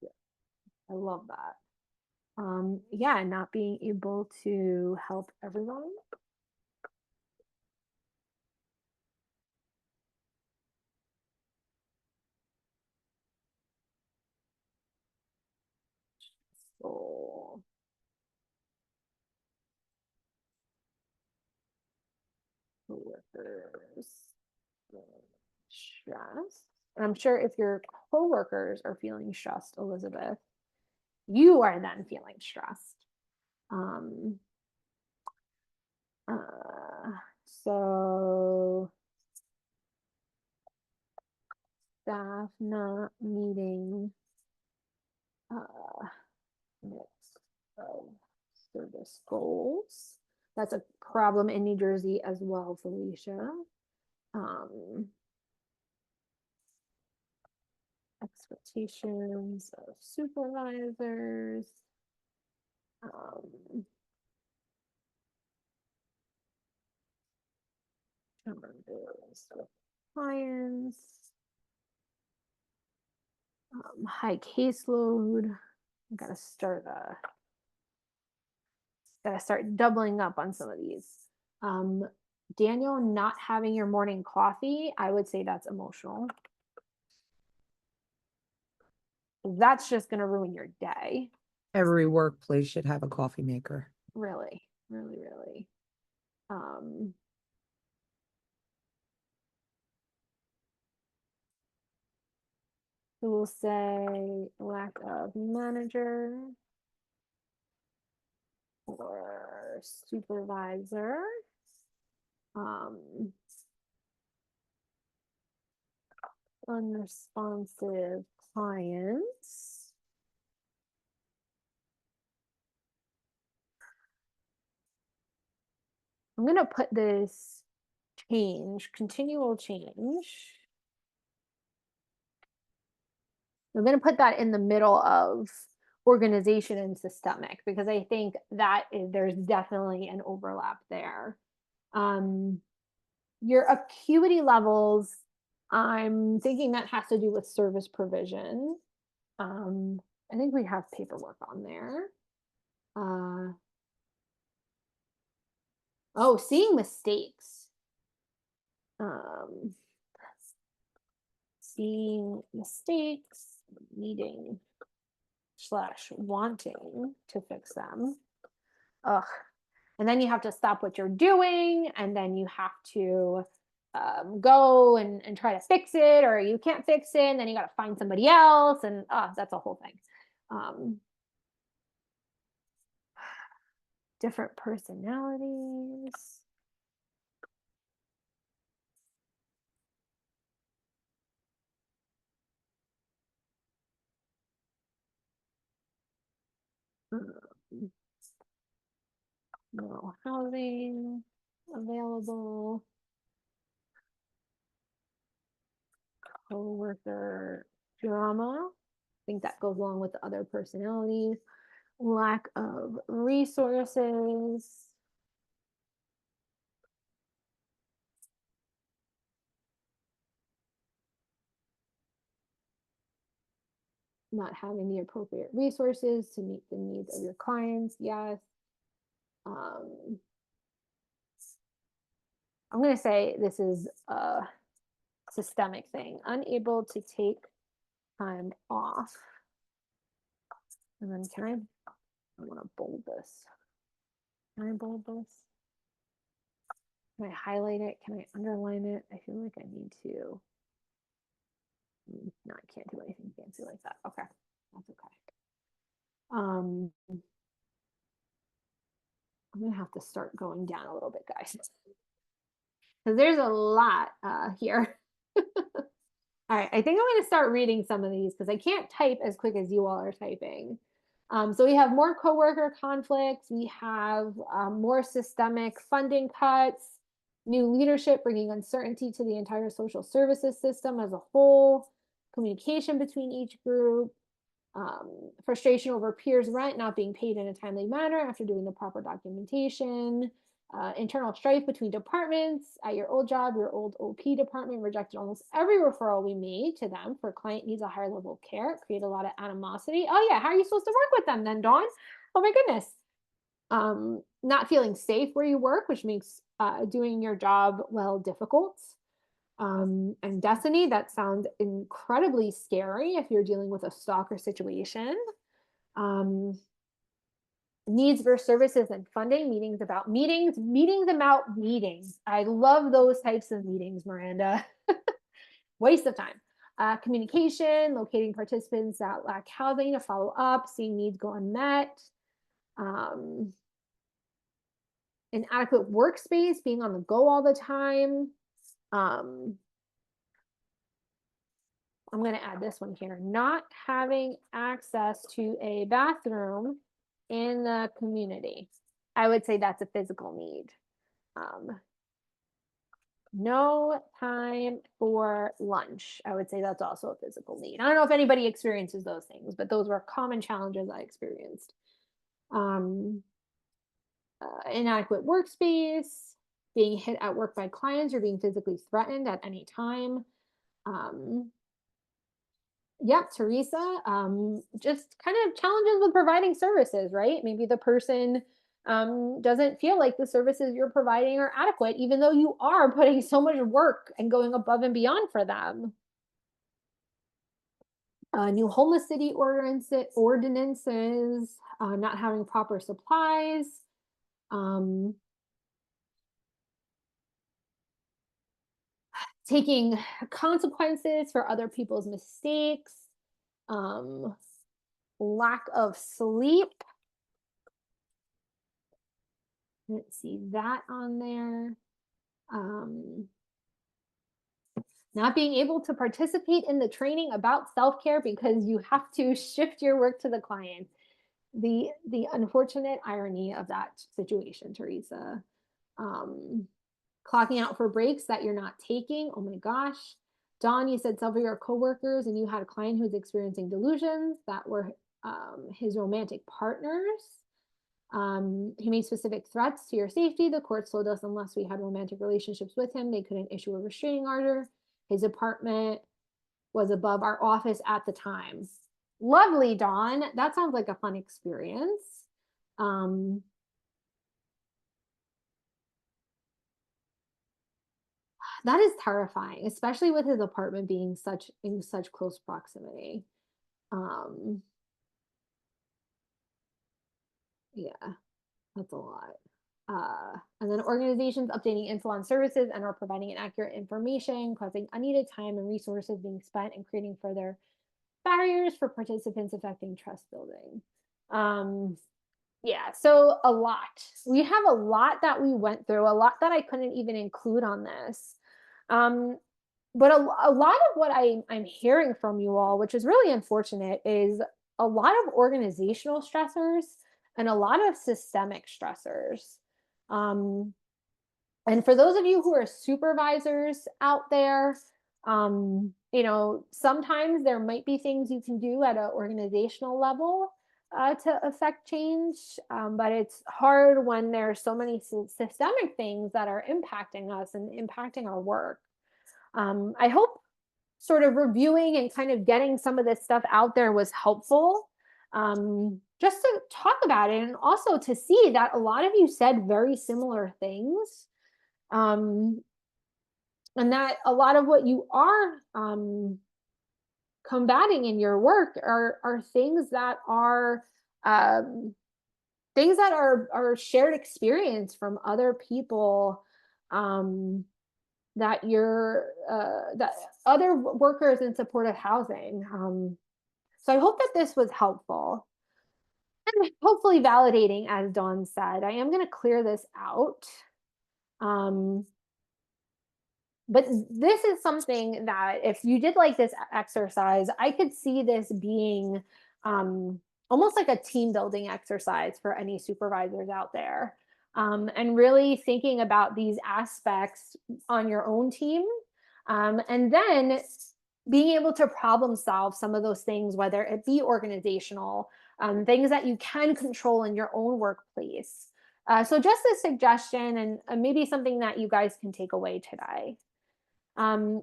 Yeah, I love that. Yeah, not being able to help everyone. So coworkers stressed. And I'm sure if your coworkers are feeling stressed, Elizabeth, you are then feeling stressed. So staff not meeting mix of service goals. That's a problem in New Jersey as well, Felicia. Expectations of supervisors. Challenges with clients. High caseload. I gotta start doubling up on some of these. Daniel, not having your morning coffee, I would say that's emotional. That's just gonna ruin your day. Every workplace should have a coffee maker. Really, really, really. So we'll say lack of manager or supervisor. Unresponsive clients. I'm going to put this continual change. I'm going to put that in the middle of organization and systemic, because I think that there's definitely an overlap there. Your acuity levels, I'm thinking that has to do with service provision. I think we have paperwork on there. Oh, seeing mistakes. Seeing mistakes, needing / wanting to fix them. Ugh. And then you have to stop what you're doing, and then you have to go and try to fix it, or you can't fix it, and then you got to find somebody else, and that's a whole thing. Different personalities. No housing available. Coworker drama. I think that goes along with the other personalities. Lack of resources. Not having the appropriate resources to meet the needs of your clients. Yes. I'm going to say this is a systemic thing. Unable to take time off. And then I want to bold this. Can I bold this? Can I highlight it? Can I underline it? I feel like I need to. No, I can't do anything fancy like that. Okay, that's okay. I'm gonna have to start going down a little bit, guys, because there's a lot here. All right, I think I'm gonna start reading some of these because I can't type as quick as you all are typing. So we have more coworker conflicts. We have more systemic funding cuts, new leadership bringing uncertainty to the entire social services system as a whole, communication between each group, frustration over peers' rent not being paid in a timely manner after doing the proper documentation, internal strife between departments. At your old job, your old OP department rejected almost every referral we made to them for client needs a higher level of care. It created a lot of animosity. Oh yeah, how are you supposed to work with them then, Dawn? Oh my goodness. Not feeling safe where you work, which makes doing your job well difficult. And Destiny, that sounds incredibly scary if you're dealing with a stalker situation. Needs versus services and funding, meetings about meetings about meetings. I love those types of meetings, Miranda. Waste of time. Communication, locating participants that lack housing to follow up, seeing needs go unmet. Inadequate workspace, being on the go all the time. I'm going to add this one here. Not having access to a bathroom in the community. I would say that's a physical need. No time for lunch. I would say that's also a physical need. I don't know if anybody experiences those things, but those were common challenges I experienced. Inadequate workspace, being hit at work by clients or being physically threatened at any time. Yep, Teresa, just kind of challenges with providing services, right? Maybe the person doesn't feel like the services you're providing are adequate, even though you are putting so much work and going above and beyond for them. New homeless city ordinances, not having proper supplies. Taking consequences for other people's mistakes. Lack of sleep. Let's see that on there. not being able to participate in the training about self-care because you have to shift your work to the client. The unfortunate irony of that situation, Teresa. Um, Clocking out for breaks that you're not taking. Oh my gosh. Dawn, you said several of your coworkers and you had a client who's experiencing delusions that were his romantic partners. He made specific threats to your safety. The court told us unless we had romantic relationships with him, they couldn't issue a restraining order. His apartment was above our office at the time. Lovely, Dawn. That sounds like a fun experience. Um, that is terrifying, especially with his apartment being in such close proximity. Um, yeah, that's a lot. And then organizations updating info on services and are providing inaccurate information, causing unneeded time and resources being spent and creating further barriers for participants, affecting trust building. Yeah, so a lot. We have a lot that we went through, a lot that I couldn't even include on this. But a lot of what I'm hearing from you all, which is really unfortunate, is a lot of organizational stressors and a lot of systemic stressors. And for those of you who are supervisors out there, sometimes there might be things you can do at an organizational level to affect change, but it's hard when there are so many systemic things that are impacting us and impacting our work. I hope sort of reviewing and kind of getting some of this stuff out there was helpful. Just to talk about it and also to see that a lot of you said very similar things. And that a lot of what you are combating in your work are things that are shared experience from other people, that that other workers in supportive housing. So I hope that this was helpful and hopefully validating, as Dawn said. I am going to clear this out. But this is something that if you did like this exercise, I could see this being almost like a team building exercise for any supervisors out there. And really thinking about these aspects on your own team. And then being able to problem solve some of those things, whether it be organizational, things that you can control in your own workplace. So just a suggestion and maybe something that you guys can take away today. I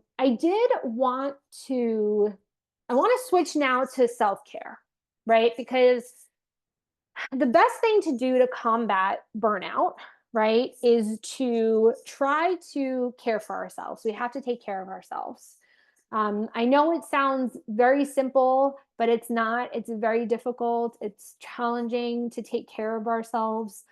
want to switch now to self-care, right? Because the best thing to do to combat burnout, right, is to try to care for ourselves. We have to take care of ourselves. I know it sounds very simple, but it's not. It's very difficult. It's challenging to take care of ourselves.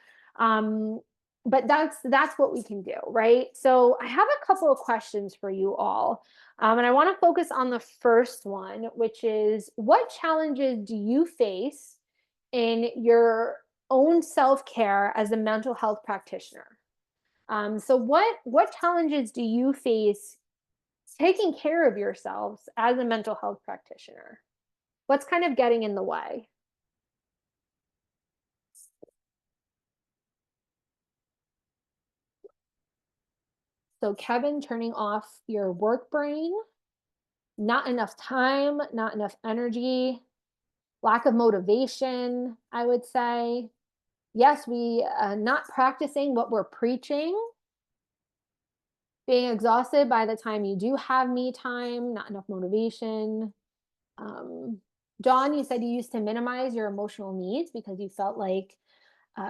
But that's what we can do, right? So I have a couple of questions for you all. And I want to focus on the first one, which is, what challenges do you face in your own self-care as a mental health practitioner? So what challenges do you face taking care of yourselves as a mental health practitioner? What's kind of getting in the way? So Kevin, turning off your work brain, not enough time, not enough energy, lack of motivation, I would say. Yes, we not practicing what we're preaching, being exhausted by the time you do have me time, not enough motivation. Dawn, you said you used to minimize your emotional needs because you felt like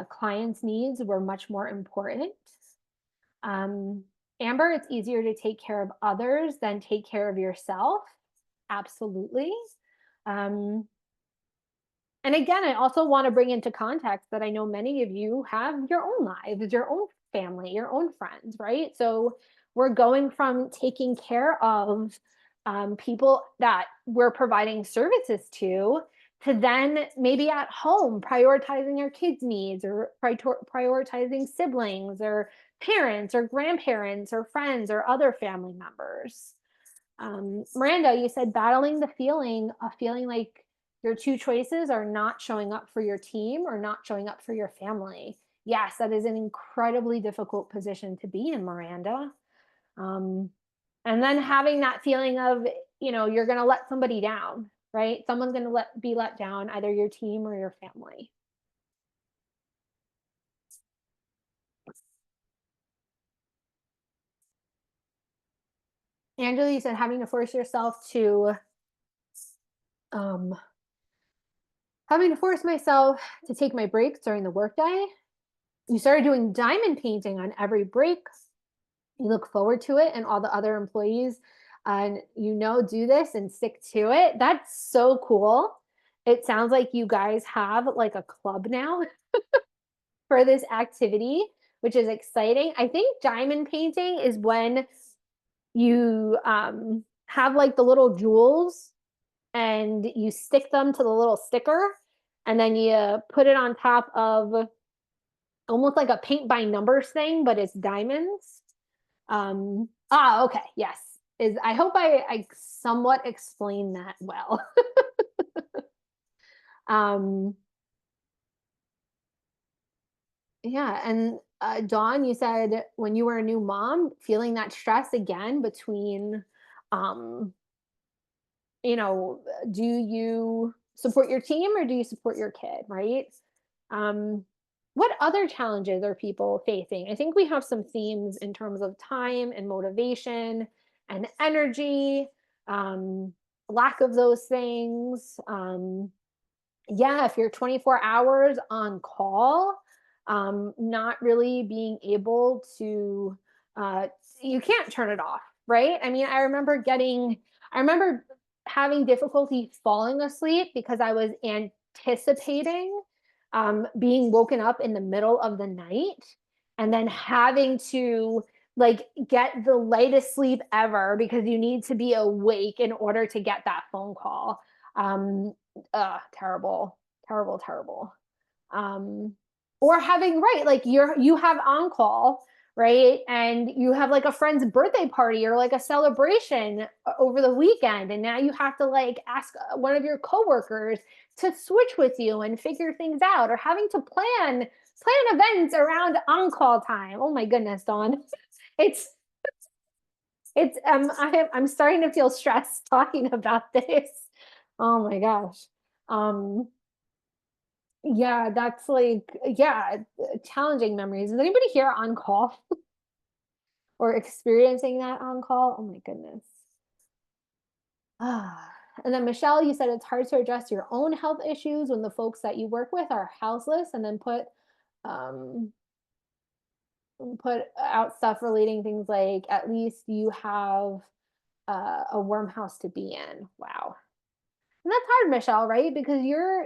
clients' needs were much more important. Amber, it's easier to take care of others than take care of yourself. Absolutely. And again, I also want to bring into context that I know many of you have your own lives, your own family, your own friends, right? So we're going from taking care of people that we're providing services to then maybe at home prioritizing your kids' needs or prioritizing siblings or parents or grandparents or friends or other family members. Miranda, you said battling the feeling of feeling like your two choices are not showing up for your team or not showing up for your family. Yes, that is an incredibly difficult position to be in, Miranda. Um, and then having that feeling of, you're going to let somebody down, right? Someone's going to be let down, either your team or your family. Angela, you said um, having to force myself to take my breaks during the workday. You started doing diamond painting on every break. You look forward to it, and all the other employees, and do this and stick to it. That's so cool. It sounds like you guys have like a club now for this activity, which is exciting. I think diamond painting is when you have like the little jewels and you stick them to the little sticker, and then you put it on top of almost like a paint by numbers thing, but it's diamonds. Okay, yes. I hope I somewhat explained that well. um, yeah, and Dawn, you said when you were a new mom, feeling that stress again between, um, do you support your team or do you support your kid, right? Um, what other challenges are people facing? I think we have some themes in terms of time and motivation and energy, um, lack of those things. Yeah, if you're 24 hours on call, not really being able to, uh, you can't turn it off, right? I mean, I remember having difficulty falling asleep because I was anticipating being woken up in the middle of the night and then having to like get the lightest sleep ever because you need to be awake in order to get that phone call. Terrible, terrible, terrible. Um, or having, right, like you have on call, right, and you have like a friend's birthday party or like a celebration over the weekend, and now you have to like ask one of your coworkers to switch with you and figure things out, or having to plan events around on call time. Oh my goodness, Dawn, it's I'm starting to feel stressed talking about this. Oh my gosh. Um, yeah, that's like, yeah, challenging memories. Is anybody here on call or experiencing that on call? Oh my goodness. Ah. And then Michelle, you said it's hard to address your own health issues when the folks that you work with are houseless, and then um put out stuff relating things like at least you have a warm house to be in. Wow. And that's hard, Michelle, right? Because you're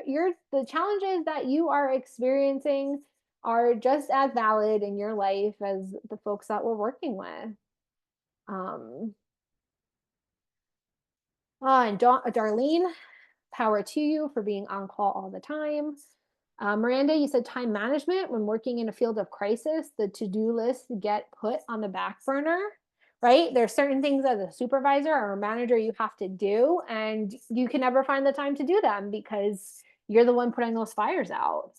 the challenges that you are experiencing are just as valid in your life as the folks that we're working with. Um, and Darlene, power to you for being on call all the time. Miranda, you said time management when working in a field of crisis, the to-do list get put on the back burner, right? There's certain things as a supervisor or a manager you have to do, and you can never find the time to do them because you're the one putting those fires out.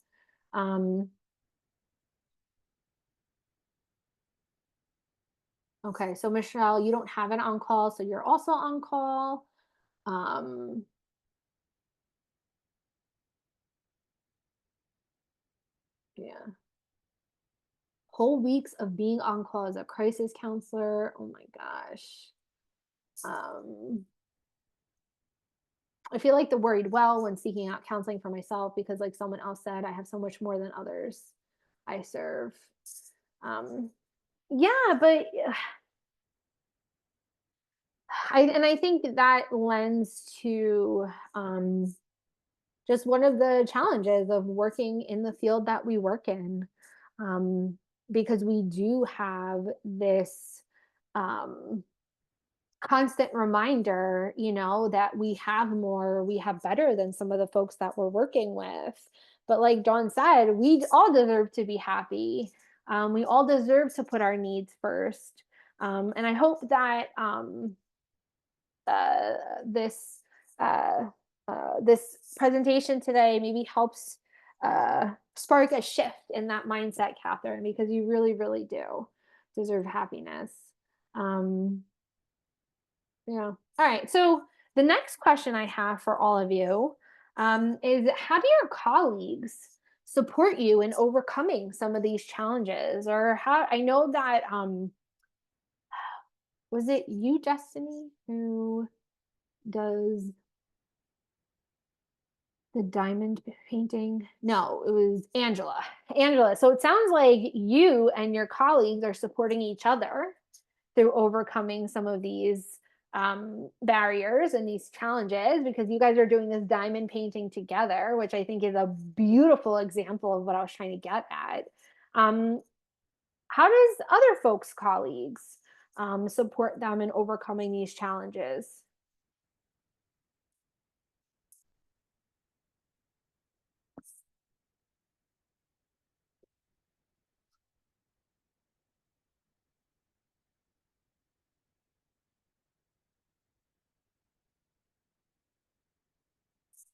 Okay, so Michelle, you don't have an on call, so you're also on call. Um, yeah. Whole weeks of being on call as a crisis counselor. Oh my gosh. Um, I feel like the worried well when seeking out counseling for myself because, like someone else said, I have so much more than others I serve. Um, yeah, but I think that lends to just one of the challenges of working in the field that we work in, um, because we do have this um, constant reminder, that we have more, we have better than some of the folks that we're working with. But like Dawn said, we all deserve to be happy. We all deserve to put our needs first. And I hope that this uh, this presentation today maybe helps spark a shift in that mindset, Catherine, because you really, really do deserve happiness. Um, yeah. All right. So the next question I have for all of you is, how do your colleagues support you in overcoming some of these challenges? Or how, I know that, was it you, Destiny, who does the diamond painting? No, it was Angela. Angela. So it sounds like you and your colleagues are supporting each other through overcoming some of these barriers and these challenges, because you guys are doing this diamond painting together, which I think is a beautiful example of what I was trying to get at. Um, how does other folks' colleagues support them in overcoming these challenges?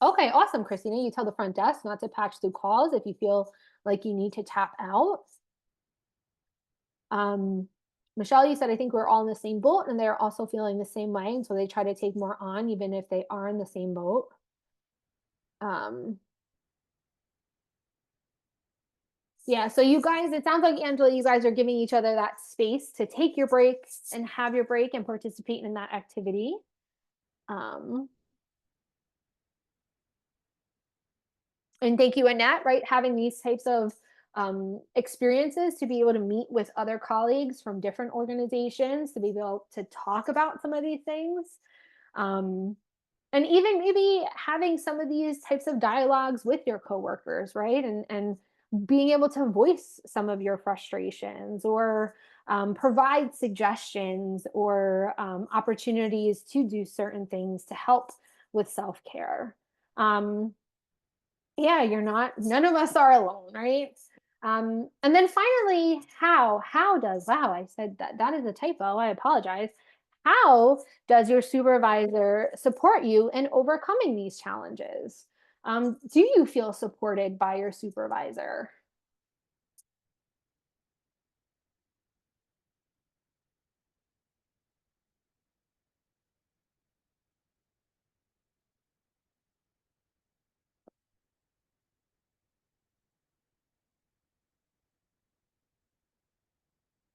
Okay, awesome, Christina. You tell the front desk not to patch through calls if you feel like you need to tap out. Um, Michelle, you said, I think we're all in the same boat and they're also feeling the same way. And so they try to take more on, even if they are in the same boat. Um, yeah, so you guys, it sounds like, Angela, you guys are giving each other that space to take your break and have your break and participate in that activity. Um, and thank you, Annette, right? Having these types of experiences to be able to meet with other colleagues from different organizations to be able to talk about some of these things. Um, and even maybe having some of these types of dialogues with your coworkers, right? And being able to voice some of your frustrations, or provide suggestions, or opportunities to do certain things to help with self-care. Yeah, you're not, none of us are alone, right? And then finally, how does, wow, I said that is a typo, I apologize. How does your supervisor support you in overcoming these challenges? Do you feel supported by your supervisor?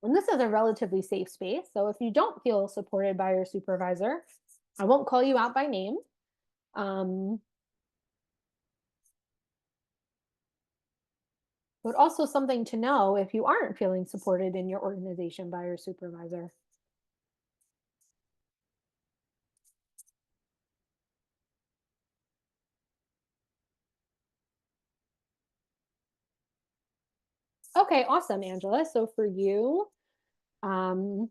And this is a relatively safe space. So if you don't feel supported by your supervisor, I won't call you out by name. Um, but also something to know if you aren't feeling supported in your organization by your supervisor. Okay, awesome, Angela. So for you, um,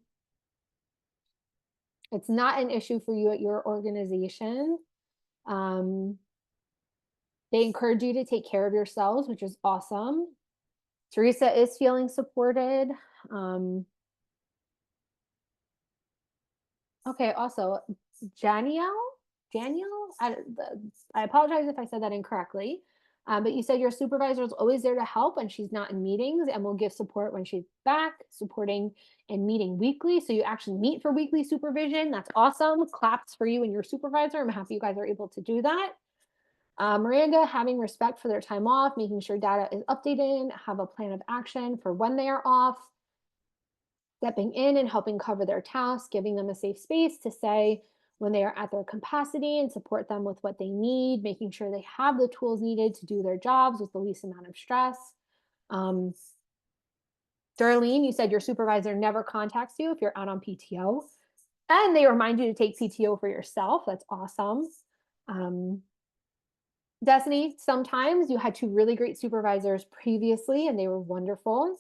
it's not an issue for you at your organization. Um, they encourage you to take care of yourselves, which is awesome. Teresa is feeling supported. Um, okay, also Danielle, I apologize if I said that incorrectly. But you said your supervisor is always there to help when she's not in meetings and will give support when she's back, supporting and meeting weekly. So you actually meet for weekly supervision. That's awesome. Claps for you and your supervisor. I'm happy you guys are able to do that. Miranda, having respect for their time off, making sure data is updated, have a plan of action for when they are off, stepping in and helping cover their tasks, giving them a safe space to say when they are at their capacity and support them with what they need, making sure they have the tools needed to do their jobs with the least amount of stress. Um, Darlene, you said your supervisor never contacts you if you're out on PTO, and they remind you to take PTO for yourself. That's awesome. Destiny, sometimes you had two really great supervisors previously and they were wonderful.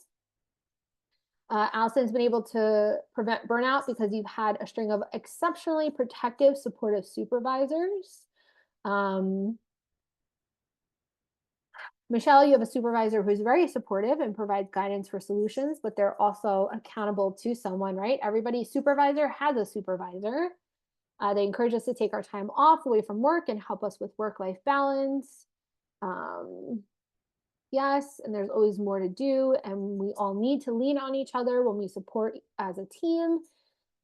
Allison's been able to prevent burnout because you've had a string of exceptionally protective, supportive supervisors. Michelle, you have a supervisor who's very supportive and provides guidance for solutions, but they're also accountable to someone, right? Everybody's supervisor has a supervisor. They encourage us to take our time off away from work and help us with work-life balance. Um, yes, and there's always more to do, and we all need to lean on each other when we support as a team.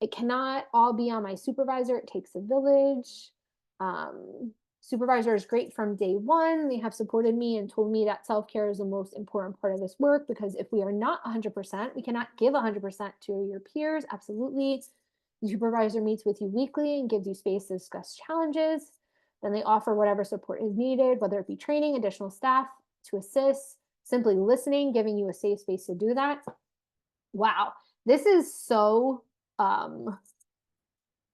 It cannot all be on my supervisor. It takes a village. Um, Supervisor is great from day one. They have supported me and told me that self-care is the most important part of this work, because if we are not 100%, we cannot give 100% to your peers. Absolutely. The supervisor meets with you weekly and gives you space to discuss challenges. Then they offer whatever support is needed, whether it be training, additional staff to assist, simply listening, giving you a safe space to do that. Wow, this is so um,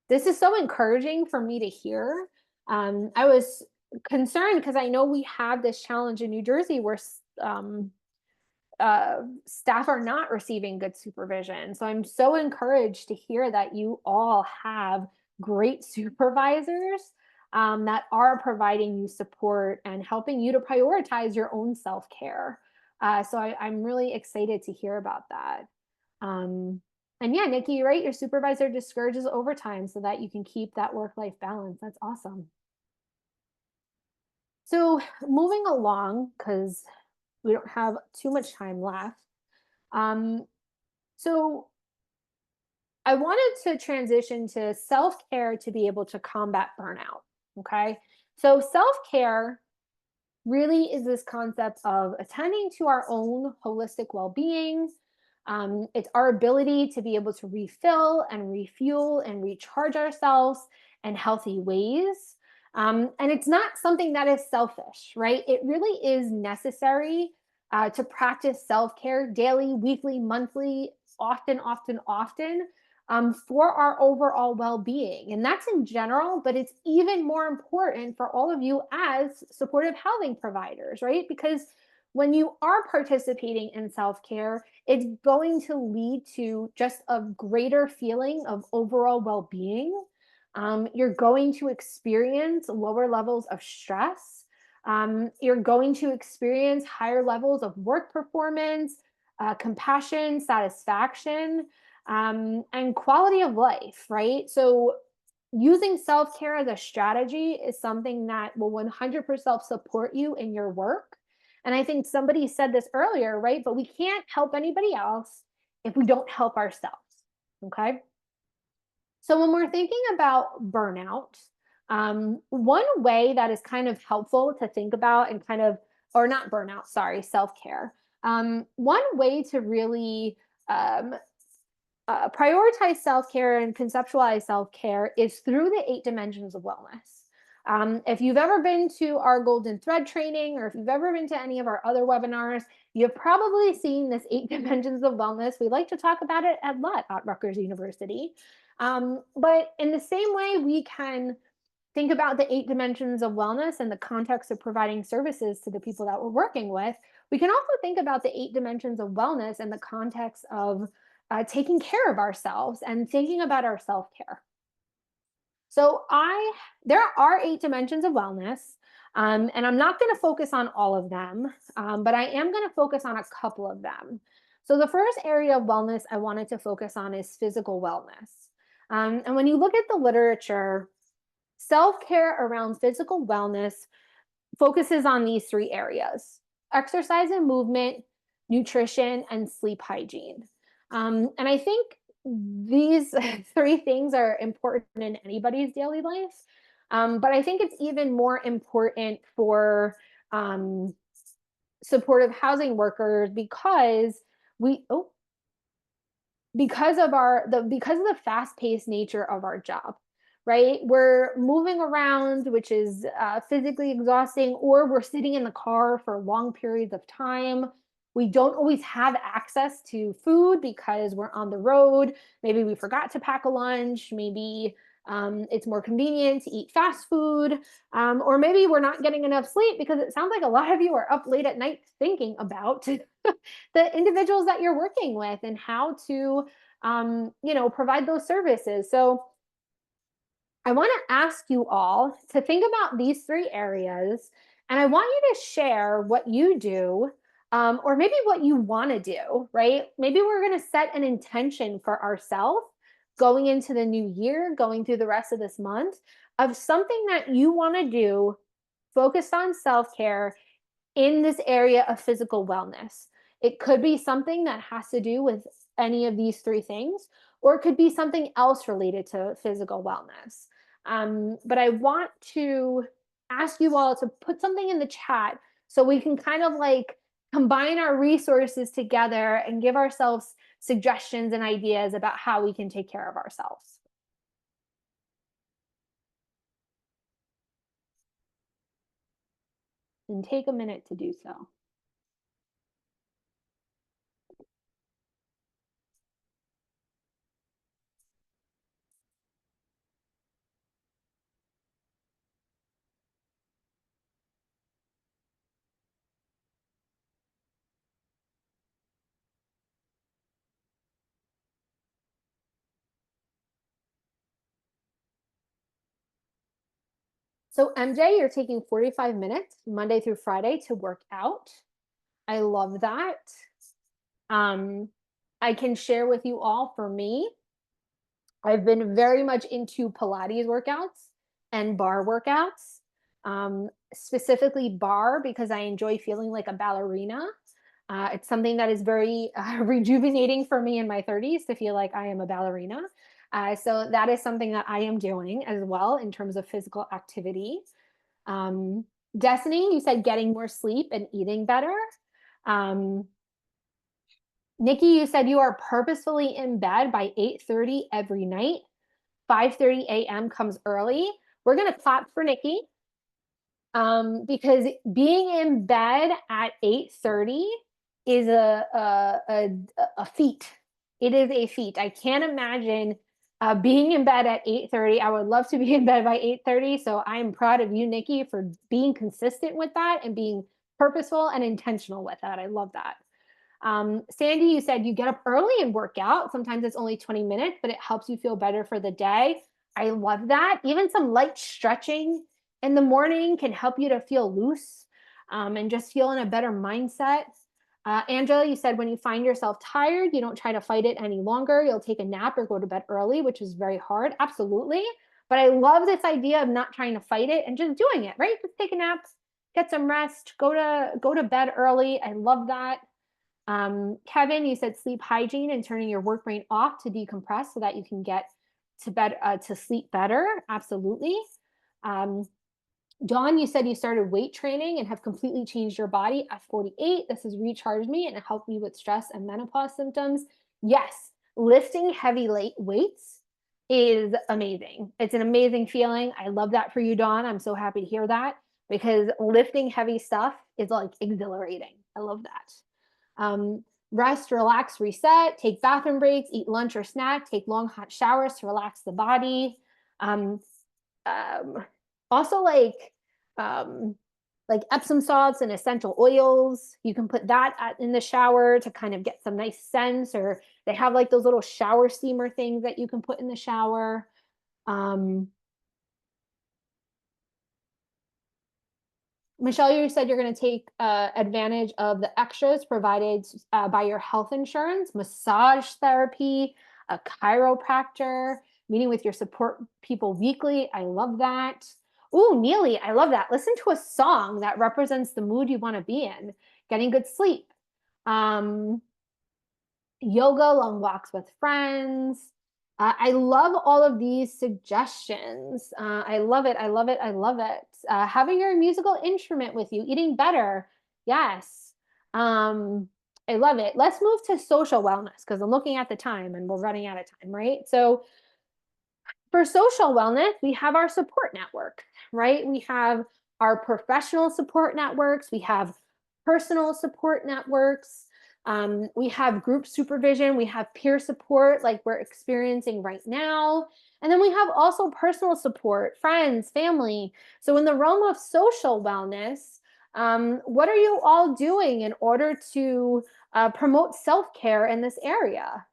this is so encouraging for me to hear. I was concerned because I know we have this challenge in New Jersey where staff are not receiving good supervision. So I'm so encouraged to hear that you all have great supervisors that are providing you support and helping you to prioritize your own self care. I'm really excited to hear about that. Um, and yeah, Nikki, you're right. Your supervisor discourages overtime so that you can keep that work-life balance. That's awesome. So moving along, because we don't have too much time left. Um, so I wanted to transition to self-care to be able to combat burnout. Okay. So self-care really is this concept of attending to our own holistic well-being. It's our ability to be able to refill and refuel and recharge ourselves in healthy ways. And it's not something that is selfish, right? It really is necessary to practice self-care daily, weekly, monthly, often, for our overall well-being. And that's in general, but it's even more important for all of you as supportive housing providers, right? Because when you are participating in self-care, it's going to lead to just a greater feeling of overall well-being. You're going to experience lower levels of stress. You're going to experience higher levels of work performance, compassion, satisfaction, and quality of life, right? So using self-care as a strategy is something that will 100% support you in your work. And I think somebody said this earlier, right? But we can't help anybody else if we don't help ourselves. Okay. So when we're thinking about burnout, one way that is kind of helpful to think about and kind of, or not burnout, sorry, self-care. One way to really um, prioritize self-care and conceptualize self-care is through the 8 dimensions of wellness. If you've ever been to our Golden Thread training, or if you've ever been to any of our other webinars, you've probably seen this 8 dimensions of wellness. We like to talk about it a lot at Rutgers University. But in the same way, we can think about the 8 dimensions of wellness in the context of providing services to the people that we're working with. We can also think about the 8 dimensions of wellness in the context of taking care of ourselves and thinking about our self-care. So there are 8 dimensions of wellness, and I'm not going to focus on all of them, but I am going to focus on a couple of them. So the first area of wellness I wanted to focus on is physical wellness. And when you look at the literature, self-care around physical wellness focuses on these 3 areas: exercise and movement, nutrition, and sleep hygiene. And I think these 3 things are important in anybody's daily life. But I think it's even more important for supportive housing workers because we, oh, because of the fast-paced nature of our job, right? We're moving around, which is physically exhausting, or we're sitting in the car for long periods of time. We don't always have access to food because we're on the road. Maybe we forgot to pack a lunch. Maybe it's more convenient to eat fast food. Or maybe we're not getting enough sleep, because it sounds like a lot of you are up late at night thinking about the individuals that you're working with and how to provide those services. So I want to ask you all to think about these 3 areas, and I want you to share what you do, or maybe what you want to do, right? Maybe we're going to set an intention for ourselves going into the new year, going through the rest of this month, of something that you want to do focused on self-care in this area of physical wellness. It could be something that has to do with any of these three things, or it could be something else related to physical wellness. But I want to ask you all to put something in the chat so we can kind of like combine our resources together and give ourselves suggestions and ideas about how we can take care of ourselves. And take a minute to do so. So MJ, you're taking 45 minutes Monday through Friday to work out. I love that. I can share with you all, for me, I've been very much into Pilates workouts and bar workouts. Specifically bar because I enjoy feeling like a ballerina. It's something that is very rejuvenating for me in my 30s to feel like I am a ballerina. So that is something that I am doing as well in terms of physical activity. Um, Destiny, you said getting more sleep and eating better. Nikki, you said you are purposefully in bed by 8:30 every night. 5:30 a.m. comes early. We're going to clap for Nikki because being in bed at 8:30 is a feat. It is a feat. I can't imagine being in bed at 8:30. I would love to be in bed by 8:30. So I am proud of you, Nikki, for being consistent with that and being purposeful and intentional with that. I love that. Sandy, you said you get up early and work out. Sometimes it's only 20 minutes, but it helps you feel better for the day. I love that. Even some light stretching in the morning can help you to feel loose and just feel in a better mindset. Angela, you said when you find yourself tired, you don't try to fight it any longer. You'll take a nap or go to bed early, which is very hard. Absolutely. But I love this idea of not trying to fight it and just doing it, right? Just take a nap, get some rest, go to bed early. I love that. Kevin, you said sleep hygiene and turning your work brain off to decompress so that you can get to bed to sleep better. Absolutely. Dawn, you said you started weight training and have completely changed your body at 48. This has recharged me and helped me with stress and menopause symptoms. Yes, lifting heavy weights is amazing. It's an amazing feeling. I love that for you, Dawn. I'm so happy to hear that because lifting heavy stuff is like exhilarating. I love that. Rest, relax, reset, take bathroom breaks, eat lunch or snack, take long hot showers to relax the body. Um, Also like Epsom salts and essential oils. You can put that in the shower to kind of get some nice scents, or they have like those little shower steamer things that you can put in the shower. Michelle, you said you're going to take advantage of the extras provided by your health insurance, massage therapy, a chiropractor, meeting with your support people weekly. I love that. Ooh, Neely, I love that. Listen to a song that represents the mood you want to be in. Getting good sleep. Um, Yoga, long walks with friends. I love all of these suggestions. I love it. I love it. I love it. Having your musical instrument with you, eating better. Yes. I love it. Let's move to social wellness because I'm looking at the time and we're running out of time, right? So for social wellness, we have our support network, right? We have our professional support networks, we have personal support networks, we have group supervision, we have peer support like we're experiencing right now. And then we have also personal support, friends, family. So in the realm of social wellness, what are you all doing in order to promote self-care in this area?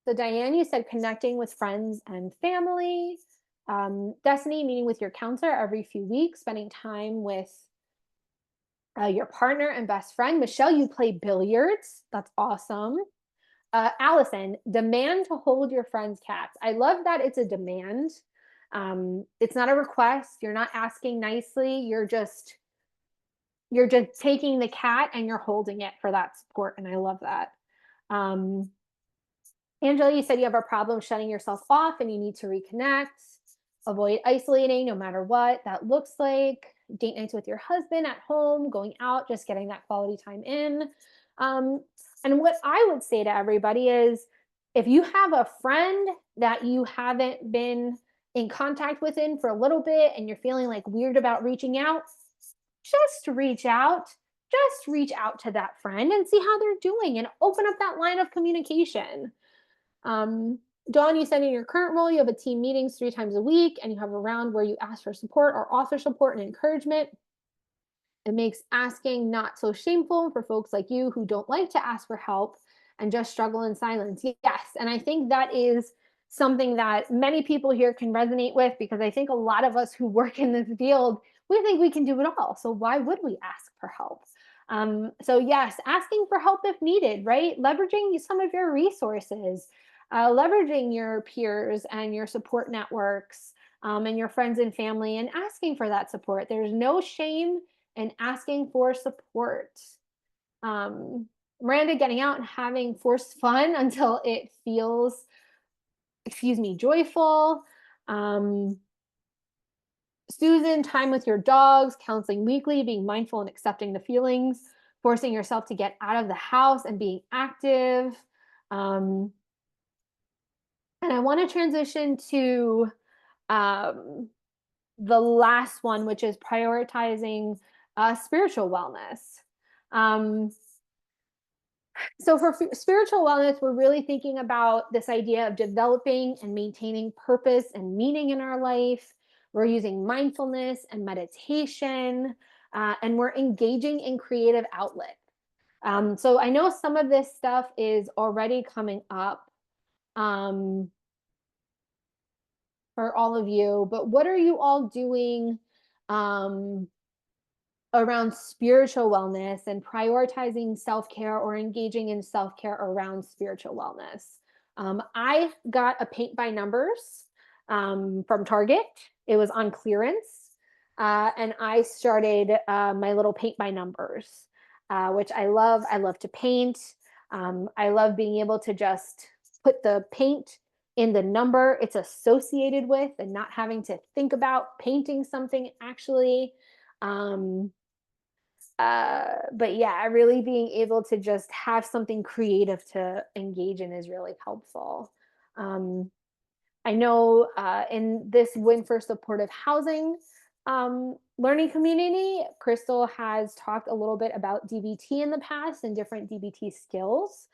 So Diane, you said connecting with friends and family. Destiny, meeting with your counselor every few weeks, spending time with your partner and best friend. Michelle, you play billiards. That's awesome. Allison, demand to hold your friend's cats. I love that it's a demand. It's not a request. You're not asking nicely. You're just taking the cat and you're holding it for that support. And I love that. Um, Angela, you said you have a problem shutting yourself off and you need to reconnect. Avoid isolating no matter what that looks like. Date nights with your husband at home, going out, just getting that quality time in. Um, and what I would say to everybody is if you have a friend that you haven't been in contact with in for a little bit and you're feeling like weird about reaching out, just reach out. Just reach out to that friend and see how they're doing and open up that line of communication. Dawn, you said in your current role, you have a team meetings 3 times a week and you have a round where you ask for support or offer support and encouragement. It makes asking not so shameful for folks like you who don't like to ask for help and just struggle in silence. Yes. And I think that is something that many people here can resonate with because I think a lot of us who work in this field, we think we can do it all. So why would we ask for help? So yes, asking for help if needed, right? Leveraging some of your resources, leveraging your peers and your support networks and your friends and family and asking for that support. There's no shame in asking for support. Miranda, getting out and having forced fun until it feels, joyful. Susan, time with your dogs, counseling weekly, being mindful and accepting the feelings, forcing yourself to get out of the house and being active. And I want to transition to the last one, which is prioritizing spiritual wellness. So for spiritual wellness, we're really thinking about this idea of developing and maintaining purpose and meaning in our life. We're using mindfulness and meditation, and we're engaging in creative outlet. So I know some of this stuff is already coming up for all of you, but what are you all doing around spiritual wellness and prioritizing self-care or engaging in self-care around spiritual wellness? I got a paint by numbers from Target. It was on clearance. And I started my little paint by numbers, which I love. I love to paint. I love being able to just put the paint in the number it's associated with and not having to think about painting something actually. But yeah, really being able to just have something creative to engage in is really helpful. I know in this Win for Supportive Housing learning community, Crystal has talked a little bit about DBT in the past and different DBT skills.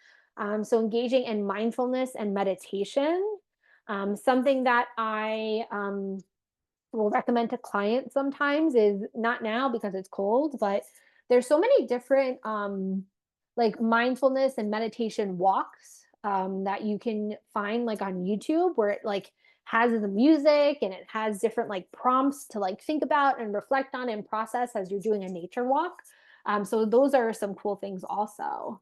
So engaging in mindfulness and meditation, something that I will recommend to clients sometimes is not now because it's cold, but there's so many different like mindfulness and meditation walks that you can find like on YouTube where it like has the music and it has different like prompts to like think about and reflect on and process as you're doing a nature walk. So those are some cool things also.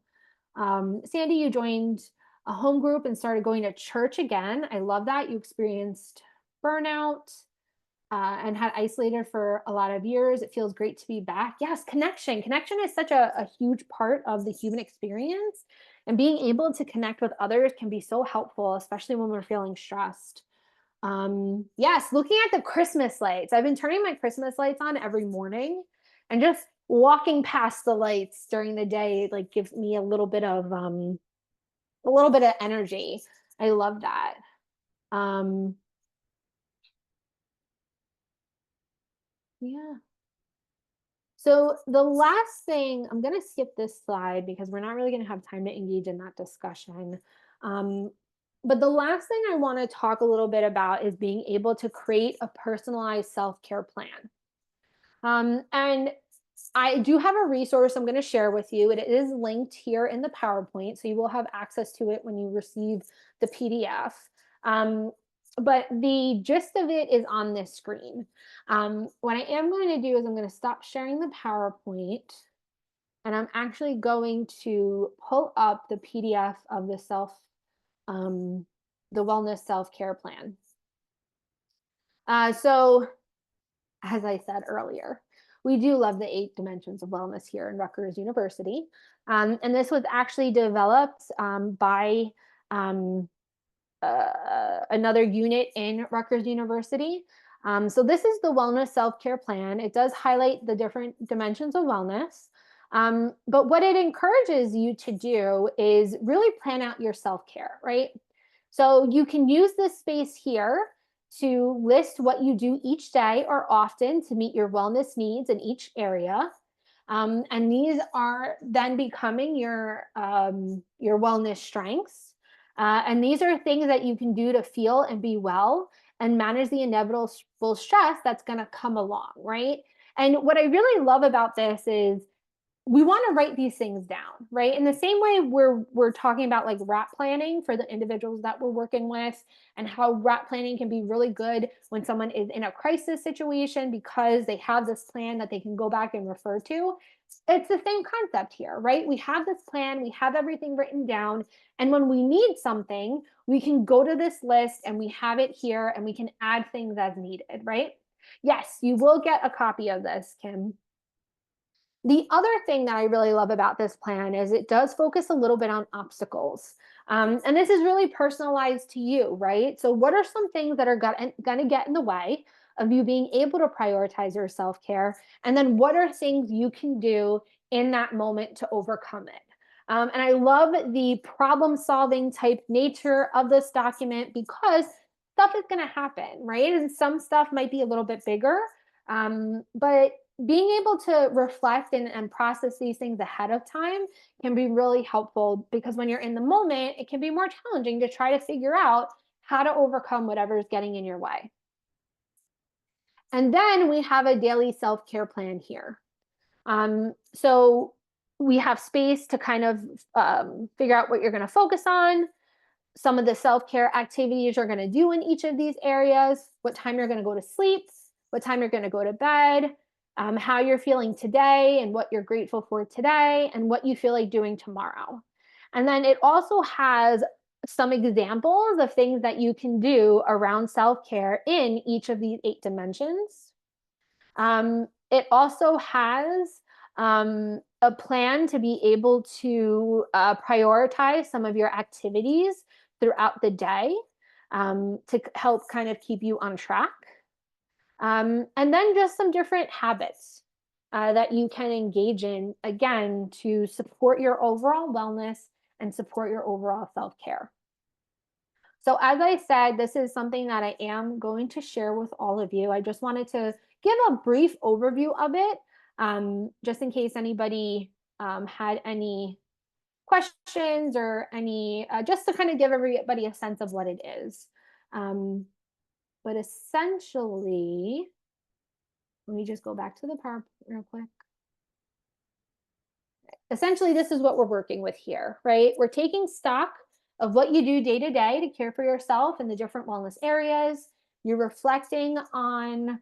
Sandy, you joined a home group and started going to church again. I love that. You experienced burnout and had isolated for a lot of years. It feels great to be back. Yes, connection. Connection is such a huge part of the human experience. And being able to connect with others can be so helpful, especially when we're feeling stressed. Yes, looking at the Christmas lights. I've been turning my Christmas lights on every morning and just walking past the lights during the day like gives me a little bit of energy. I love that. Yeah. So the last thing, I'm going to skip this slide because we're not really going to have time to engage in that discussion. But the last thing I want to talk a little bit about is being able to create a personalized self-care plan. And I do have a resource I'm going to share with you. It is linked here in the PowerPoint, so you will have access to it when you receive the PDF. But the gist of it is on this screen. What I am going to do is I'm going to stop sharing the PowerPoint, and I'm actually going to pull up the PDF of the wellness self-care plan. So as I said earlier, we do love the 8 dimensions of wellness here in Rutgers University. And this was actually developed by another unit in Rutgers University. So this is the wellness self-care plan. It does highlight the different dimensions of wellness. But what it encourages you to do is really plan out your self-care, right? So you can use this space here to list what you do each day or often to meet your wellness needs in each area. And these are then becoming your wellness strengths. And these are things that you can do to feel and be well and manage the inevitable stress that's going to come along, right? And what I really love about this is we want to write these things down, right? In the same way we're talking about like RAT planning for the individuals that we're working with, and how RAT planning can be really good when someone is in a crisis situation because they have this plan that they can go back and refer to. It's the same concept here, right? We have this plan, we have everything written down, and when we need something, we can go to this list and we have it here and we can add things as needed, right? Yes, you will get a copy of this, Kim. The other thing that I really love about this plan is it does focus a little bit on obstacles. And this is really personalized to you, right? So what are some things that are going to get in the way of you being able to prioritize your self-care? And then what are things you can do in that moment to overcome it? And I love the problem-solving type nature of this document because stuff is going to happen, right? And some stuff might be a little bit bigger, but being able to reflect and process these things ahead of time can be really helpful, because when you're in the moment, it can be more challenging to try to figure out how to overcome whatever is getting in your way. And then we have a daily self-care plan here. So we have space to kind of figure out what you're going to focus on, some of the self-care activities you're going to do in each of these areas, what time you're going to go to sleep, what time you're going to go to bed, how you're feeling today and what you're grateful for today, and what you feel like doing tomorrow. And then it also has some examples of things that you can do around self-care in each of these 8 dimensions. It also has a plan to be able to prioritize some of your activities throughout the day to help kind of keep you on track. And then just some different habits that you can engage in, again, to support your overall wellness and support your overall self-care. So as I said, this is something that I am going to share with all of you. I just wanted to give a brief overview of it, just in case anybody had any questions or any, just to kind of give everybody a sense of what it is. But essentially, let me just go back to the PowerPoint real quick. Essentially, this is what we're working with here, right? We're taking stock of what you do day to day to care for yourself in the different wellness areas. You're reflecting on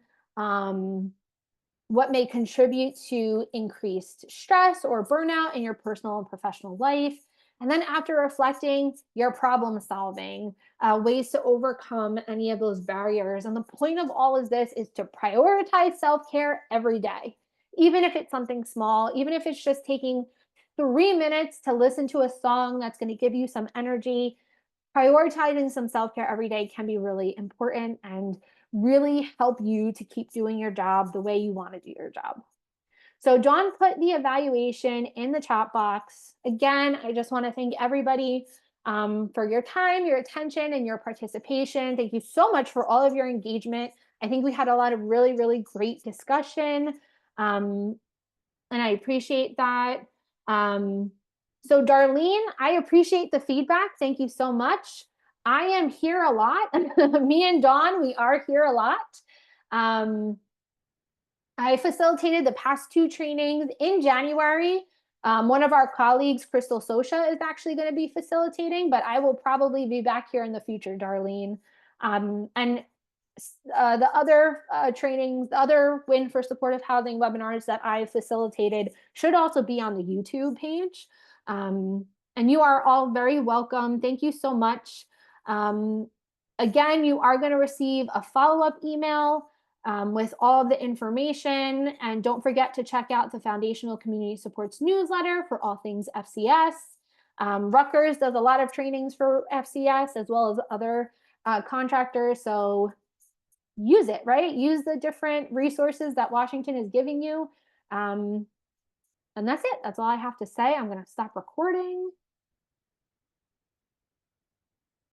what may contribute to increased stress or burnout in your personal and professional life. And then after reflecting, you're problem solving, ways to overcome any of those barriers. And the point of all of this is to prioritize self-care every day, even if it's something small, even if it's just taking 3 minutes to listen to a song that's going to give you some energy. Prioritizing some self-care every day can be really important and really help you to keep doing your job the way you want to do your job. So John put the evaluation in the chat box. Again, I just want to thank everybody for your time, your attention, and your participation. Thank you so much for all of your engagement. I think we had a lot of really, really great discussion, and I appreciate that. So Darlene, I appreciate the feedback. Thank you so much. I am here a lot. Me and Dawn, we are here a lot. I facilitated the past 2 trainings in January. One of our colleagues, Crystal Sosha, is actually going to be facilitating, but I will probably be back here in the future, Darlene. And the other trainings, the other Win for Supportive Housing webinars that I facilitated should also be on the YouTube page. And you are all very welcome. Thank you so much. Again, you are going to receive a follow-up email with all of the information. And don't forget to check out the Foundational Community Supports newsletter for all things FCS. Rutgers does a lot of trainings for FCS as well as other contractors. So use it, right? Use the different resources that Washington is giving you. And that's it. That's all I have to say. I'm going to stop recording.